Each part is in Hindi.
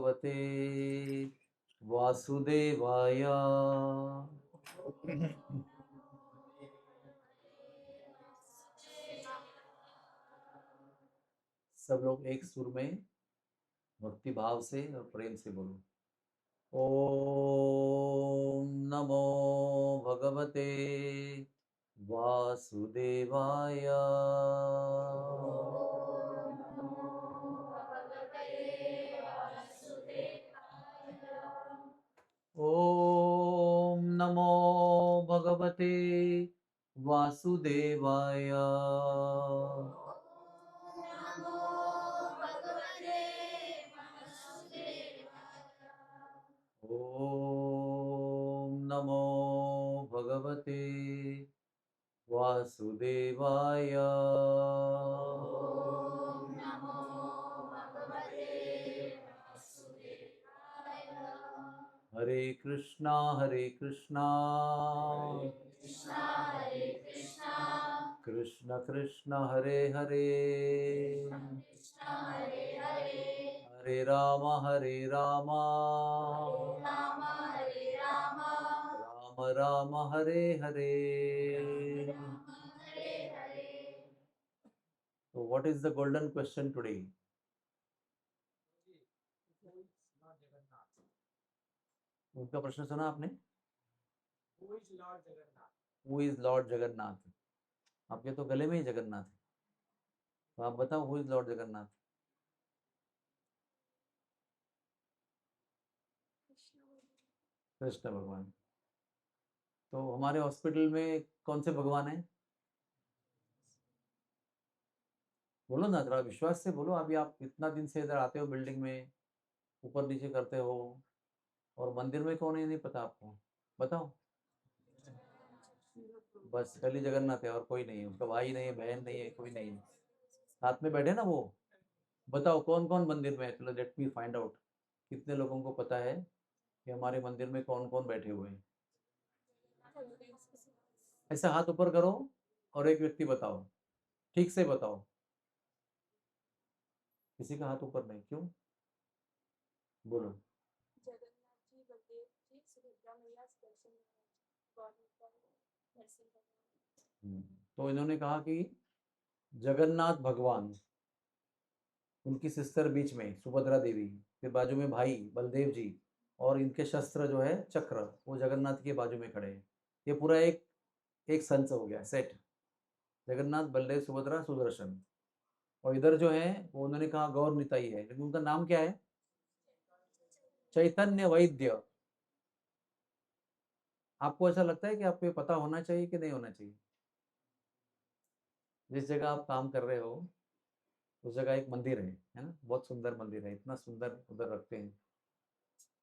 भगवते वासुदेवाय। सब लोग एक सुर में भक्ति भाव से और प्रेम से बोलो। ओम नमो भगवते वासुदेवाय। ओम नमो भगवते वासुदेवाय। ओम नमो भगवते वासुदेवाय। हरे कृष्णा कृष्ण कृष्ण हरे हरे, हरे Ram Ram Ram Hare Hare. So what is the golden question today? उनका प्रश्न सुना आपने? Who is Lord Jagannath? आपके तो गले में ही जगन्नाथ है, तो आप बताओ who is Lord Jagannath? Krishna भगवान। तो हमारे हॉस्पिटल में कौन से भगवान हैं? बोलो ना, थोड़ा विश्वास से बोलो। अभी आप इतना दिन से इधर आते हो, बिल्डिंग में ऊपर नीचे करते हो, और मंदिर में कौन है नहीं पता आपको? बताओ। बस खाली जगन्नाथ है और कोई नहीं है, उसका भाई नहीं है, बहन नहीं है, कोई नहीं है। साथ में बैठे ना वो। बताओ कौन कौन मंदिर में है, चलो लेट मी फाइंड आउट। कितने लोगों को पता है कि हमारे मंदिर में कौन कौन बैठे हुए हैं? ऐसा हाथ ऊपर करो और एक व्यक्ति बताओ, ठीक से बताओ। किसी का हाथ ऊपर नहीं, क्यों? बोलो। तो इन्होंने कहा कि जगन्नाथ भगवान, उनकी सिस्टर बीच में सुभद्रा देवी, फिर बाजू में भाई बलदेव जी, और इनके शस्त्र जो है चक्र, वो जगन्नाथ के बाजू में खड़े हैं। ये पूरा एक एक संच हो गया, सेट। जगन्नाथ, बलदेव, सुभद्रा, सुदर्शन। और इधर जो है वो उन्होंने कहा गौर निताई है, लेकिन उनका नाम क्या है? चैतन्य वैद्य। आपको ऐसा लगता है कि आपको ये पता होना चाहिए कि नहीं होना चाहिए? जिस जगह आप काम कर रहे हो उस जगह एक मंदिर है ना, बहुत सुंदर मंदिर है, इतना सुंदर उधर रखते हैं।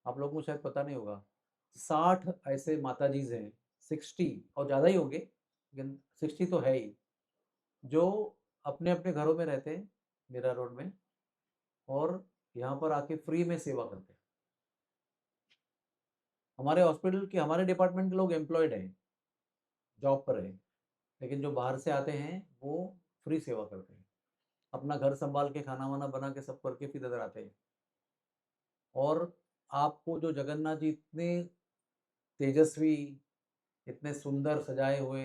आप लोगों को शायद पता नहीं होगा, 60 ऐसे माता जीज हैं, 60 और ज़्यादा ही होंगे, लेकिन 60 तो है ही, जो अपने अपने घरों में रहते हैं मीरा रोड में, और यहाँ पर आके फ्री में सेवा करते हैं। हमारे हॉस्पिटल के, हमारे डिपार्टमेंट के लोग एम्प्लॉयड हैं, जॉब पर हैं, लेकिन जो बाहर से आते हैं वो फ्री सेवा करते हैं, अपना घर संभाल के खाना वाना बना के सब करके फिर इधर आते हैं। और आपको जो जगन्नाथ जी इतने तेजस्वी, इतने सुंदर सजाए हुए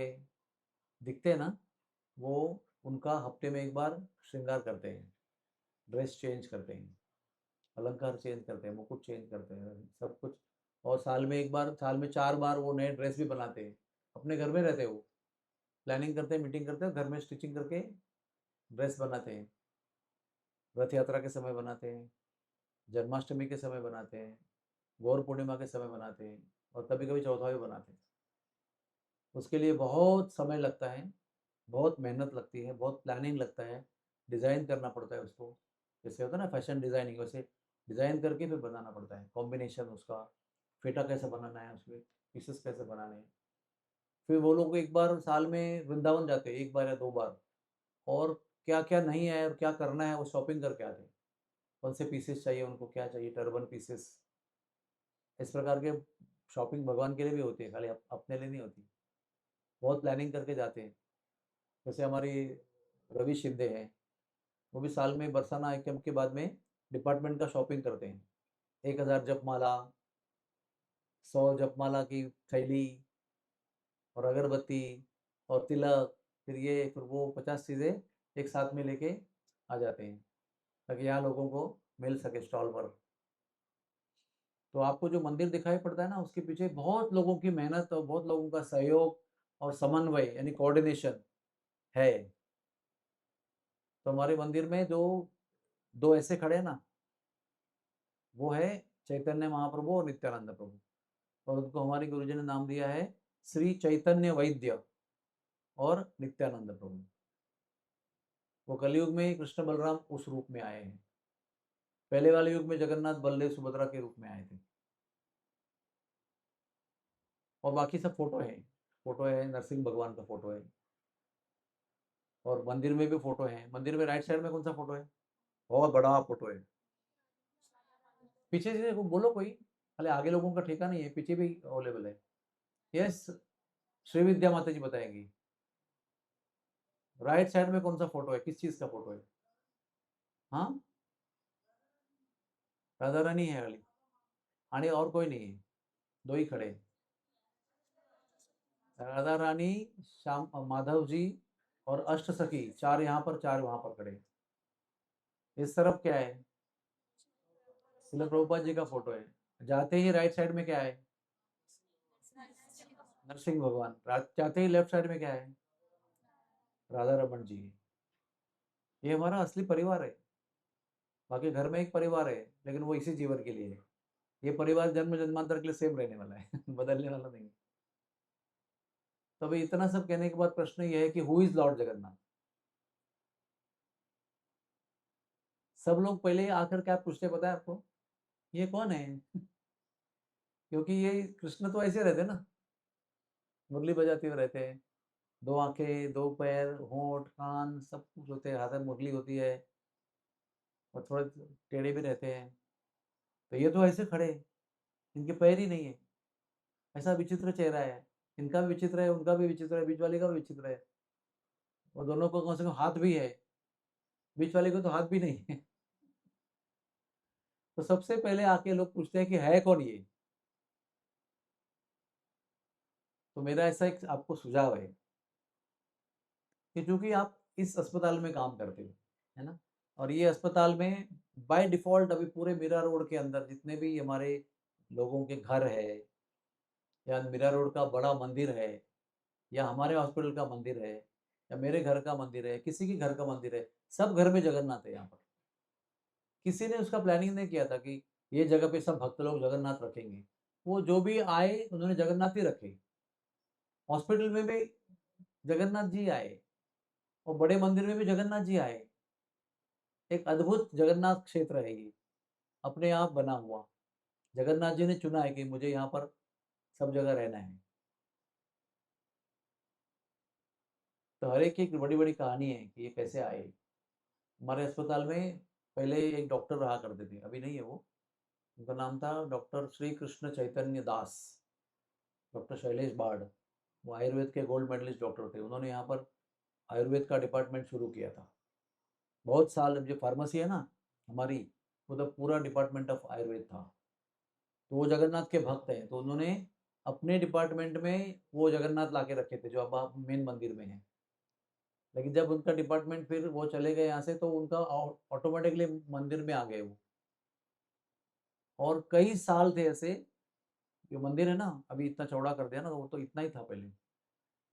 दिखते हैं ना, वो उनका हफ्ते में एक बार श्रृंगार करते हैं, ड्रेस चेंज करते हैं, अलंकार चेंज करते हैं, मुकुट चेंज करते हैं, सब कुछ। और साल में एक बार, साल में 4 बार वो नए ड्रेस भी बनाते हैं। अपने घर में रहते हो, प्लानिंग करते हैं, मीटिंग करते हैं, घर में स्टिचिंग करके ड्रेस बनाते हैं। रथ यात्रा के समय बनाते हैं, जन्माष्टमी के समय बनाते हैं, गौर पूर्णिमा के समय बनाते हैं, और कभी कभी चौथा भी बनाते हैं। उसके लिए बहुत समय लगता है, बहुत मेहनत लगती है, बहुत प्लानिंग लगता है, डिज़ाइन करना पड़ता है उसको। जैसे होता है ना फैशन डिज़ाइनिंग, वैसे डिज़ाइन करके फिर बनाना पड़ता है, कॉम्बिनेशन उसका, फेटा कैसे बनाना है, उसमें पीसेस कैसे बनाने हैं। फिर वो लोग एक बार साल में वृंदावन जाते हैं, एक बार या 2 बार, और क्या क्या नहीं है और क्या करना है वो शॉपिंग करके आते हैं। कौन से पीसेस चाहिए उनको, क्या चाहिए, टर्बन पीसेस, इस प्रकार के शॉपिंग भगवान के लिए भी होती है, खाली अपने लिए नहीं होती। बहुत प्लानिंग करके जाते हैं। जैसे हमारी रवि शिंदे हैं, वो भी साल में बरसाना आइटम के बाद में डिपार्टमेंट का शॉपिंग करते हैं, 1000 जपमाला, 100 जपमाला की थैली और अगरबत्ती और तिलक, फिर ये फिर वो 50 चीज़ें एक साथ में लेके आ जाते हैं, ताकि यहाँ लोगों को मिल सके स्टॉल पर। तो आपको जो मंदिर दिखाई पड़ता है ना, उसके पीछे बहुत लोगों की मेहनत और बहुत लोगों का सहयोग और समन्वय यानी कोऑर्डिनेशन है। तो हमारे मंदिर में जो 2 ऐसे खड़े हैं ना, वो है चैतन्य महाप्रभु और नित्यानंद प्रभु, और उनको हमारे गुरुजी ने नाम दिया है श्री चैतन्य वैद्य और नित्यानंद प्रभु। वो कलयुग में कृष्ण बलराम उस रूप में आए हैं, पहले वाले युग में जगन्नाथ बलदेव सुभद्रा के रूप में आए थे। और बाकी सब फोटो है, फोटो है, नरसिंह भगवान का फोटो है, और मंदिर में भी फोटो है। मंदिर में राइट साइड में कौन सा फोटो है? बहुत बड़ा फोटो है। पीछे से बोलो कोई, खाली आगे लोगों का ठेका नहीं है, पीछे भी अवेलेबल है। यस, श्री विद्या माता जी बताएंगी। राइट साइड में कौन सा फोटो है, किस चीज का फोटो है? हाँ, राधा रानी है खाली, आने और कोई नहीं है, 2 ही खड़े हैं। राधा रानी, श्याम माधव जी और अष्ट सखी, 4 यहाँ पर 4 वहां पर खड़े। इस तरफ क्या है? शिला प्रभुपाद जी का फोटो है। जाते ही राइट साइड में क्या है? नरसिंह भगवान। जाते ही लेफ्ट साइड में क्या है? राधा रमन जी। ये हमारा असली परिवार है। बाकी घर में एक परिवार है, लेकिन वो इसी जीवन के लिए है। ये परिवार जन्म जन्मांतर के लिए सेम रहने वाला है बदलने वाला नहीं। तो अभी इतना सब कहने के बाद प्रश्न ये है कि हु इज लॉर्ड जगन्नाथ? सब लोग पहले आकर क्या पूछते, पता है आपको? ये कौन है क्योंकि ये कृष्ण तो ऐसे रहते हैं ना, मुरली बजाते हुए रहते हैं, 2 आंखें, 2 पैर, होंठ, कान, सब कुछ होते हैं, हाथ में मुरली होती है, और थोड़े टेढ़े भी रहते हैं। तो ये तो ऐसे खड़े हैं, इनके पैर ही नहीं है, ऐसा विचित्र चेहरा है। इनका भी विचित्र है, उनका भी विचित्र है, बीच वाले का भी विचित्र है, और दोनों को कम से कम हाथ भी है, बीच वाले को तो हाथ भी नहीं है तो सबसे पहले आके लोग पूछते हैं कि है कौन ये? तो मेरा ऐसा एक आपको सुझाव है कि चूंकि आप इस अस्पताल में काम करते हो, है ना, और ये अस्पताल में बाय डिफॉल्ट अभी पूरे मीरा रोड के अंदर जितने भी हमारे लोगों के घर है, या मीरा रोड का बड़ा मंदिर है, या हमारे हॉस्पिटल का मंदिर है, या मेरे घर का मंदिर है, किसी के घर का मंदिर है, सब घर में जगन्नाथ है यहाँ पर। किसी ने उसका प्लानिंग नहीं किया था कि ये जगह पे सब भक्त लोग जगन्नाथ रखेंगे। वो जो भी आए उन्होंने जगन्नाथ ही रखे। हॉस्पिटल में भी जगन्नाथ जी आए, और बड़े मंदिर में भी जगन्नाथ जी आए। एक अद्भुत जगन्नाथ क्षेत्र है ये, अपने आप बना हुआ। जगन्नाथ जी ने चुना है कि मुझे यहाँ पर सब जगह रहना है। तो हर एक की एक बड़ी बड़ी कहानी है कि ये कैसे आए। हमारे अस्पताल में पहले एक डॉक्टर रहा करते थे, अभी नहीं है वो। उनका नाम था डॉक्टर श्री कृष्ण चैतन्य दास, डॉक्टर शैलेश बाढ़। वो आयुर्वेद के गोल्ड मेडलिस्ट डॉक्टर थे। उन्होंने यहाँ पर आयुर्वेद का डिपार्टमेंट शुरू किया था। बहुत साल जो फार्मेसी है ना हमारी, वो तो पूरा डिपार्टमेंट ऑफ आयुर्वेद था। तो वो जगन्नाथ के भक्त हैं, तो उन्होंने अपने डिपार्टमेंट में वो जगन्नाथ ला के रखे थे जो अब आप मेन मंदिर में है। लेकिन जब उनका डिपार्टमेंट फिर वो चले गए यहाँ से, तो उनका ऑटोमेटिकली मंदिर में आ गए वो। और कई साल थे ऐसे। जो मंदिर है ना, अभी इतना चौड़ा कर दिया ना, तो वो तो इतना ही था पहले।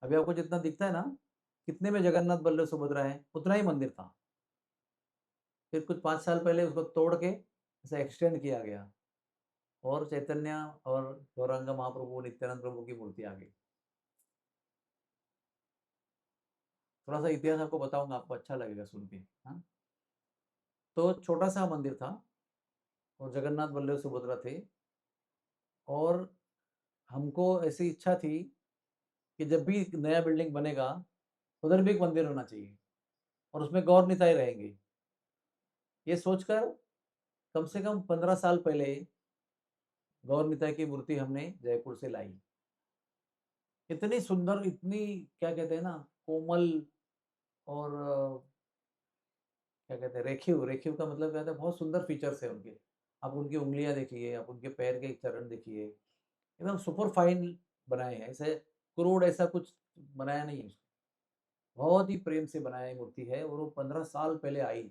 अभी आपको जितना दिखता है ना, कितने में जगन्नाथ बल्लभ सुभद्रा है, उतना ही मंदिर था। फिर कुछ 5 साल पहले उसको तोड़ के ऐसा एक्सटेंड किया गया, और चैतन्य और गौरांग महाप्रभु, नित्यानंद प्रभु की मूर्ति आ गई। थोड़ा सा इतिहास आपको बताऊंगा, आपको अच्छा लगेगा सुन के। हाँ, तो छोटा सा मंदिर था, और जगन्नाथ बल्लभ सुभद्रा थे। और हमको ऐसी इच्छा थी कि जब भी नया बिल्डिंग बनेगा, उधर भी एक मंदिर होना चाहिए, और उसमें गौर निताई रहेंगे। ये सोचकर कम से कम 15 साल पहले गौर निताई की मूर्ति हमने जयपुर से लाई। इतनी सुंदर, इतनी क्या कहते हैं ना, कोमल, और क्या कहते हैं, रेखिव। रेखिव का मतलब क्या होता है? बहुत सुंदर फीचर्स है उनके। आप उनकी उँगलियाँ देखिए, आप उनके पैर के चरण देखिए, एकदम सुपर फाइन बनाए हैं, ऐसे क्रूड ऐसा कुछ बनाया नहीं है उसको। बहुत ही प्रेम से बनाई मूर्ति है और वो 15 साल पहले आई।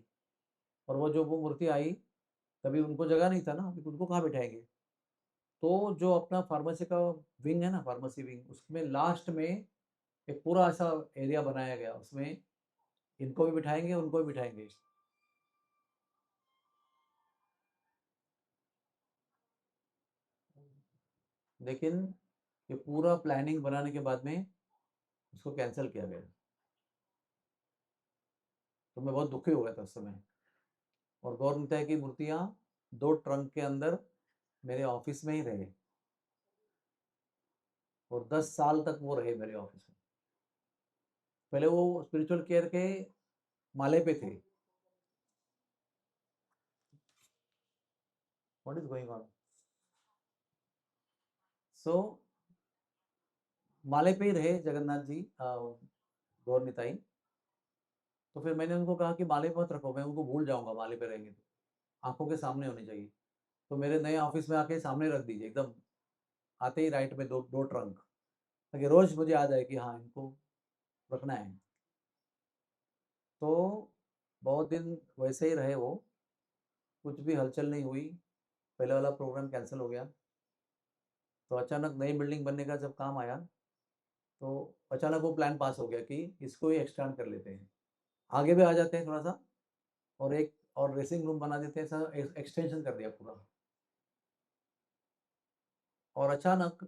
और वो जो वो मूर्ति आई, तभी उनको जगह नहीं था ना, अभी उनको कहाँ बिठाएँगे? तो जो अपना फार्मेसी का विंग है ना, फार्मेसी विंग, उसमें लास्ट में एक पूरा ऐसा एरिया बनाया गया, उसमें इनको भी बिठाएँगे, उनको भी बिठाएँगे। लेकिन ये पूरा प्लानिंग बनाने के बाद में उसको कैंसल किया गया। तो मैं बहुत दुखी हो गया था उस समय। और गौर मिलता है कि मूर्तियाँ 2 ट्रंक के अंदर मेरे ऑफिस में ही रहे और 10 साल तक वो रहे मेरे ऑफिस में। पहले वो स्पिरिचुअल केयर के माले पे थे। What is going on? So माले पे ही रहे जगन्नाथ जी, गौर निताई। तो फिर मैंने उनको कहा कि माले पे मत रखो, मैं उनको भूल जाऊंगा माले पे रहेंगे तो, आंखों के सामने होनी चाहिए। तो मेरे नए ऑफिस में आके सामने रख दीजिए एकदम, आते ही राइट में दो दो ट्रंक, ताकि रोज मुझे आ जाए कि हाँ इनको रखना है। तो बहुत दिन वैसे ही रहे वो, कुछ भी हलचल नहीं हुई। पहले वाला प्रोग्राम कैंसिल हो गया। तो अचानक नई बिल्डिंग बनने का जब काम आया, तो अचानक वो प्लान पास हो गया कि इसको ही एक्सटेंड कर लेते हैं, आगे भी आ जाते हैं थोड़ा सा, और एक और ड्रेसिंग रूम बना देते हैं, सर एक्सटेंशन कर दिया पूरा। और अचानक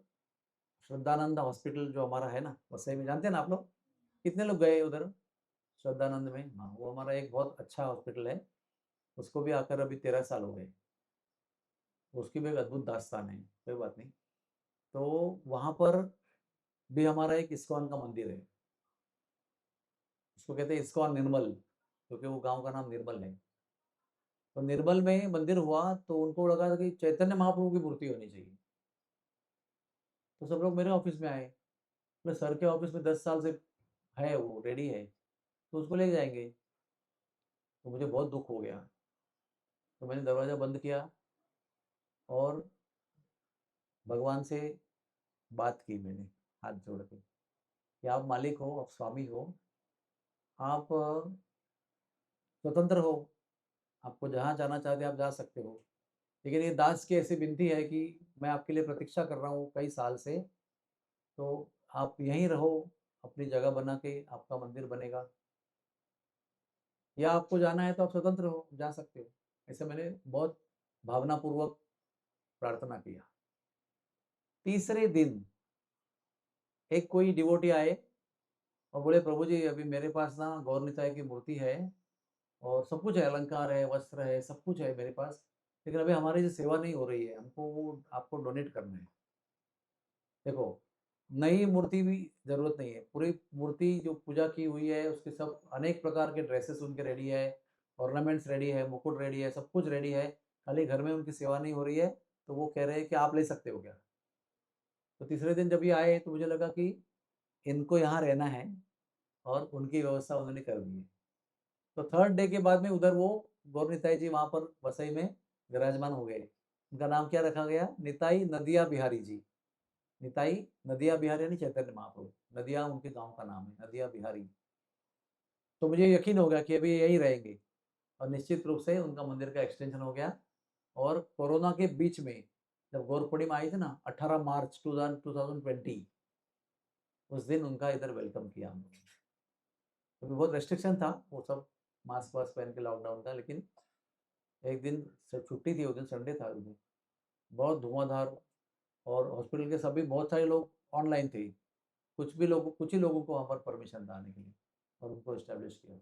श्रद्धानंद हॉस्पिटल जो हमारा है ना वसई में, जानते हैं ना आप लोग? कितने लोग गए उधर श्रद्धानंद में? हाँ, वो हमारा एक बहुत अच्छा हॉस्पिटल है। उसको भी आकर अभी 13 साल हो गए। उसकी भी एक अद्भुत दास्तान है, कोई बात नहीं। तो वहाँ पर भी हमारा एक इस्कॉन का मंदिर है। उसको कहते हैं इस्कॉन निर्मल, क्योंकि वो गांव का नाम निर्मल है। तो निर्मल में मंदिर हुआ तो उनको लगा कि चैतन्य महाप्रभु की मूर्ति होनी चाहिए। तो सब लोग मेरे ऑफिस में आए, मैं सर के ऑफिस में 10 साल से है, वो रेडी है, तो उसको ले जाएंगे। तो मुझे बहुत दुख हो गया। तो मैंने दरवाज़ा बंद किया और भगवान से बात की मैंने, हाथ जोड़ के, कि आप मालिक हो, आप स्वामी हो, आप स्वतंत्र हो, आपको जहाँ जाना चाहते आप जा सकते हो। लेकिन ये दास की ऐसी विनती है कि मैं आपके लिए प्रतीक्षा कर रहा हूँ कई साल से, तो आप यहीं रहो, अपनी जगह बना के आपका मंदिर बनेगा, या आपको जाना है तो आप स्वतंत्र हो, जा सकते हो। ऐसे मैंने बहुत भावनापूर्वक प्रार्थना किया। तीसरे दिन एक कोई डिवोटी आए और बोले, प्रभु जी अभी मेरे पास ना गौर निताई की मूर्ति है और सब कुछ है, अलंकार है, वस्त्र है, सब कुछ है मेरे पास, लेकिन अभी हमारी जो सेवा नहीं हो रही है, हमको वो आपको डोनेट करना है। देखो, नई मूर्ति भी जरूरत नहीं है, पूरी मूर्ति जो पूजा की हुई है उसके सब अनेक प्रकार के ड्रेसेस उनके रेडी है, ऑर्नामेंट्स रेडी है, मुकुट रेडी है, सब कुछ रेडी है, खाली घर में उनकी सेवा नहीं हो रही है। तो वो कह रहे हैं कि आप ले सकते हो क्या? तो तीसरे दिन जब ये आए तो मुझे लगा कि इनको यहाँ रहना है, और उनकी व्यवस्था उन्होंने कर दी है। तो थर्ड डे के बाद में उधर वो गौर निताई जी वहाँ पर वसई में विराजमान हो गए। उनका नाम क्या रखा गया? निताई नदिया बिहारी जी। निताई नदिया बिहारी यानी चैतन्य महाप्रभु, नदिया उनके गांव का नाम है, नदिया बिहारी। तो मुझे यकीन हो गया कि अभी यही रहेंगे, और निश्चित रूप से उनका मंदिर का एक्सटेंशन हो गया। और कोरोना के बीच में जब गौर पूर्णिमा आई थी ना, 18 मार्च 2020, उस दिन उनका इधर वेलकम किया हम लोगों ने। क्योंकि बहुत रेस्ट्रिक्शन था, वो सब मास्क वास्क पहन के लॉकडाउन था, लेकिन एक दिन छुट्टी थी, उस दिन संडे था उस दिन, बहुत धुआंधार। और हॉस्पिटल के सभी बहुत सारे लोग ऑनलाइन थे, कुछ ही लोगों को वहाँ पर परमिशन था आने के लिए, और उनको इस्टेब्लिश किया।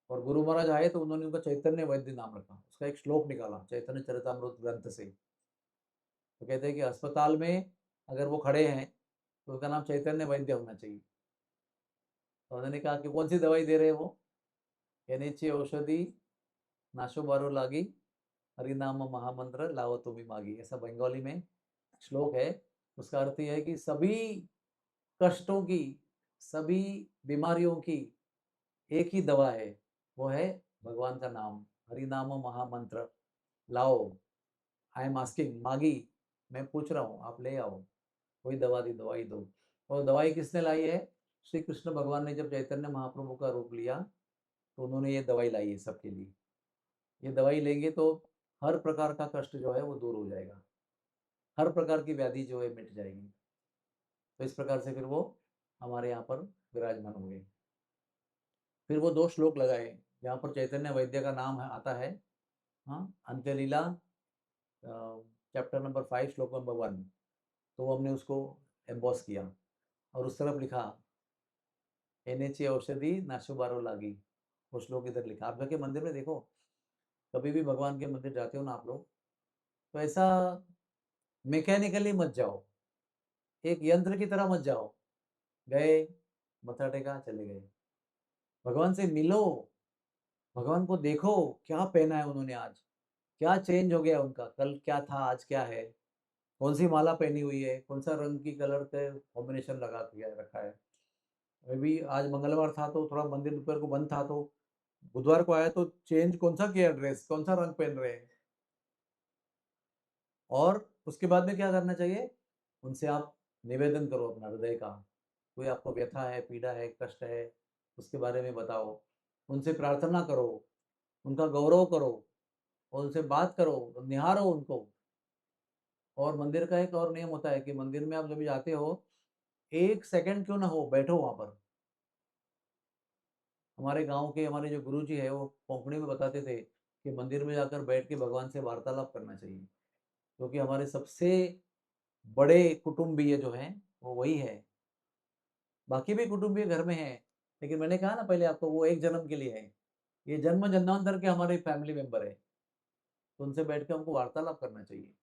और गुरु महाराज आए तो उन्होंने उनका चैतन्य वैद्य नाम रखा, उसका एक श्लोक निकाला चैतन्य चरितमृत ग्रंथ से। तो कहते हैं कि अस्पताल में अगर वो खड़े हैं तो उसका नाम चैतन्य वैद्य होना चाहिए। तो उन्होंने कहा कि कौन सी दवाई दे रहे हैं वो? एनिची औषधि नाशो बारो लागी, हरिनाम महामंत्र लाओ तुमी मागी, ऐसा बंगाली में श्लोक है। उसका अर्थ यह है कि सभी कष्टों की, सभी बीमारियों की एक ही दवा है, वो है भगवान का नाम, हरिनाम महामंत्र लाओ। आई एम आस्किंग, मागी, मैं पूछ रहा हूँ, आप ले आओ, कोई दवाई दो। और दवाई किसने लाई है? श्री कृष्ण भगवान ने जब चैतन्य महाप्रभु का रूप लिया, तो उन्होंने ये दवाई लाई है सबके लिए। ये दवाई लेंगे तो हर प्रकार का कष्ट जो है वो दूर हो जाएगा, हर प्रकार की व्याधि जो है मिट जाएगी। तो इस प्रकार से फिर वो हमारे यहाँ पर विराजमान हुए। फिर वो 2 श्लोक लगाए जहाँ पर चैतन्य वैद्य का नाम आता है। हाँ, अंत्यलीला चैप्टर नंबर 5 श्लोक नंबर 1। तो वो हमने उसको एम्बॉस किया और उस तरफ लिखा, एनेची औषधि नाशुबारो लागी। वो श्लोक इधर लिखा। आप जाके मंदिर में देखो, कभी भी भगवान के मंदिर जाते हो ना आप लोग, तो ऐसा मैकेनिकली मत जाओ, एक यंत्र की तरह मत जाओ। गए, मत्था टेका, चले गए। भगवान से मिलो, भगवान को देखो, क्या पहना है उन्होंने आज, क्या चेंज हो गया उनका, कल क्या था आज क्या है, कौन सी माला पहनी हुई है, कौन सा रंग की कलर का कॉम्बिनेशन लगा दिया रखा है। अभी आज मंगलवार था तो थोड़ा मंदिर दोपहर को बंद था, तो बुधवार को आया तो चेंज कौन सा किया, ड्रेस कौन सा रंग पहन रहे हैं। और उसके बाद में क्या करना चाहिए, उनसे आप निवेदन करो अपना हृदय का, कोई आपको व्यथा है, पीड़ा है, कष्ट है, उसके बारे में बताओ, उनसे प्रार्थना करो, उनका गौरव करो, और उनसे बात करो, निहारो उनको। और मंदिर का एक और नियम होता है कि मंदिर में आप जब भी जाते हो, 1 सेकंड क्यों ना हो, बैठो वहां पर। हमारे गांव के हमारे जो गुरुजी है वो कोंकणी में बताते थे कि मंदिर में जाकर बैठ के भगवान से वार्तालाप करना चाहिए, क्योंकि हमारे सबसे बड़े कुटुंबीय जो हैं वो वही है। बाकी भी कुटुंबीय घर में है, लेकिन मैंने कहा ना पहले आपको, वो एक जन्म के लिए है। ये जन्म जन्मांतर के हमारे फैमिली मेंबर है। तो उनसे बैठ के हमको वार्तालाप करना चाहिए,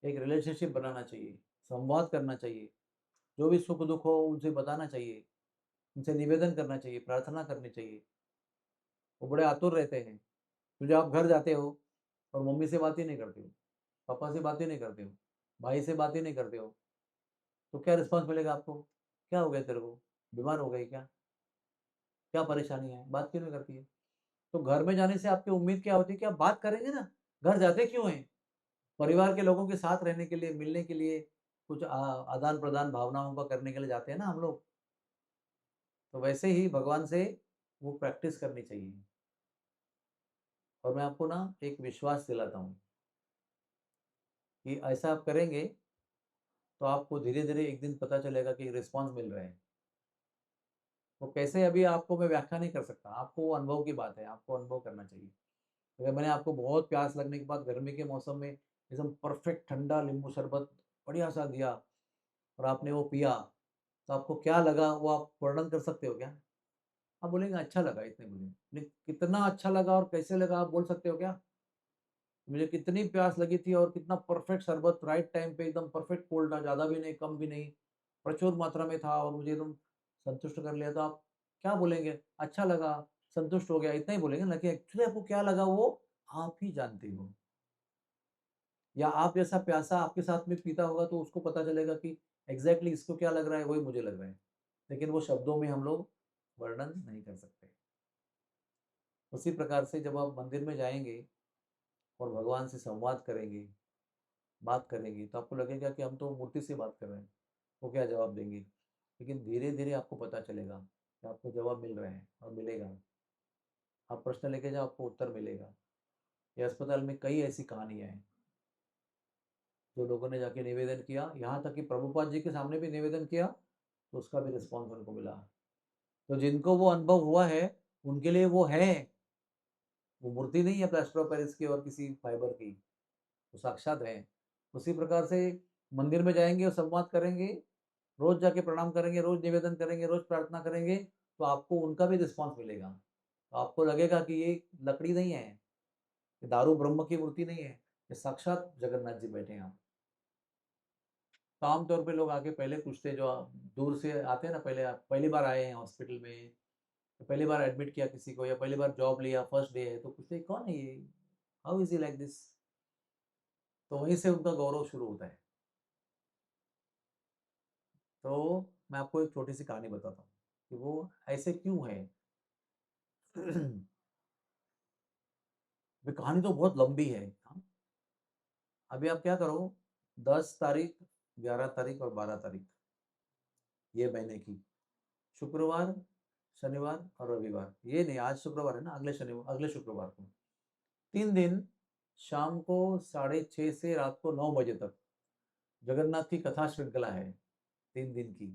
एक रिलेशनशिप बनाना चाहिए, संवाद करना चाहिए, जो भी सुख दुख हो उनसे बताना चाहिए, उनसे निवेदन करना चाहिए, प्रार्थना करनी चाहिए। वो बड़े आतुर रहते हैं। तो जब आप घर जाते हो और मम्मी से बात ही नहीं करते हो, पापा से बात ही नहीं करते हो, भाई से बात ही नहीं करते हो, तो क्या रिस्पॉन्स मिलेगा आपको? क्या हो गया तेरे को, बीमार हो गई क्या, क्या परेशानी है, बात क्यों नहीं करती है? तो घर में जाने से आपकी उम्मीद क्या होती है कि आप बात करेंगे ना। घर जाते क्यों हैं? परिवार के लोगों के साथ रहने के लिए, मिलने के लिए, कुछ आदान प्रदान भावनाओं का करने के लिए जाते हैं ना हम लोग। तो वैसे ही भगवान से वो प्रैक्टिस करनी चाहिए। और मैं आपको ना एक विश्वास दिलाता हूँ कि ऐसा आप करेंगे तो आपको धीरे धीरे एक दिन पता चलेगा कि रिस्पॉन्स मिल रहे हैं। वो कैसे, अभी आपको मैं व्याख्या नहीं कर सकता, आपको वो अनुभव की बात है, आपको अनुभव करना चाहिए। अगर मैंने आपको बहुत प्यास लगने के बाद गर्मी के मौसम में एकदम परफेक्ट ठंडा नींबू शरबत बढ़िया सा दिया और आपने वो पिया, तो आपको क्या लगा वो आप वर्णन कर सकते हो क्या? आप बोलेंगे अच्छा लगा, इतने बोलेंगे, लेकिन कितना अच्छा लगा और कैसे लगा आप बोल सकते हो क्या? मुझे कितनी प्यास लगी थी और कितना परफेक्ट शरबत राइट टाइम पे, एकदम परफेक्ट कोल्ड था, ज़्यादा भी नहीं कम भी नहीं, प्रचुर मात्रा में था और मुझे एकदम संतुष्ट कर लिया। तो आप क्या बोलेंगे? अच्छा लगा, संतुष्ट हो गया, इतना ही बोलेंगे ना, कि एक्चुअली आपको क्या लगा वो आप ही जानते हो। या आप जैसा प्यासा आपके साथ में पीता होगा तो उसको पता चलेगा कि एग्जैक्टली इसको क्या लग रहा है, वही मुझे लग रहा है। लेकिन वो शब्दों में हम लोग वर्णन नहीं कर सकते। उसी प्रकार से जब आप मंदिर में जाएंगे और भगवान से संवाद करेंगे, बात करेंगे, तो आपको लगेगा कि हम तो मूर्ति से बात कर रहे हैं, वो क्या जवाब देंगे। लेकिन धीरे धीरे आपको पता चलेगा कि आपको जवाब मिल रहे हैं और मिलेगा। आप प्रश्न लेके जाओ, आपको उत्तर मिलेगा। ये अस्पताल में कई ऐसी कहानियां हैं जो लोगों ने जाके निवेदन किया, यहाँ तक कि प्रभुपाद जी के सामने भी निवेदन किया, तो उसका भी रिस्पॉन्स उनको मिला। तो जिनको वो अनुभव हुआ है उनके लिए वो है, वो मूर्ति नहीं है प्लास्टर ऑफ पेरिस की और किसी फाइबर की, वो साक्षात है। उसी प्रकार से मंदिर में जाएंगे और संवाद करेंगे, रोज जाके प्रणाम करेंगे, रोज निवेदन करेंगे, रोज प्रार्थना करेंगे, तो आपको उनका भी रिस्पॉन्स मिलेगा। तो आपको लगेगा कि ये लकड़ी नहीं है, ये दारू ब्रह्म की मूर्ति नहीं है, ये साक्षात जगन्नाथ जी बैठे हैं यहाँ। तो आमतौर पे लोग आके पहले पूछते हैं, जो दूर से आते हैं ना, पहले आप पहली बार आए हैं हॉस्पिटल में, तो पहली बार एडमिट किया किसी को, या पहली बार जॉब लिया, फर्स्ट डे है, तो पूछते हैं कौन है ये, how is he like this. तो वहीं से उनका गौरव शुरू होता है। तो मैं आपको एक छोटी सी कहानी बताता हूँ कि वो ऐसे क्यों है। वे कहानी तो बहुत लंबी है, हाँ। अभी आप क्या करो, 10 तारीख, 11 तारीख और 12 तारीख, ये महीने की, शुक्रवार, शनिवार और रविवार, ये नहीं आज शुक्रवार है ना, अगले शनिवार, अगले शुक्रवार को 3 दिन शाम को 6:30 से रात को 9 बजे तक जगन्नाथ की कथा श्रृंखला है, 3 दिन की।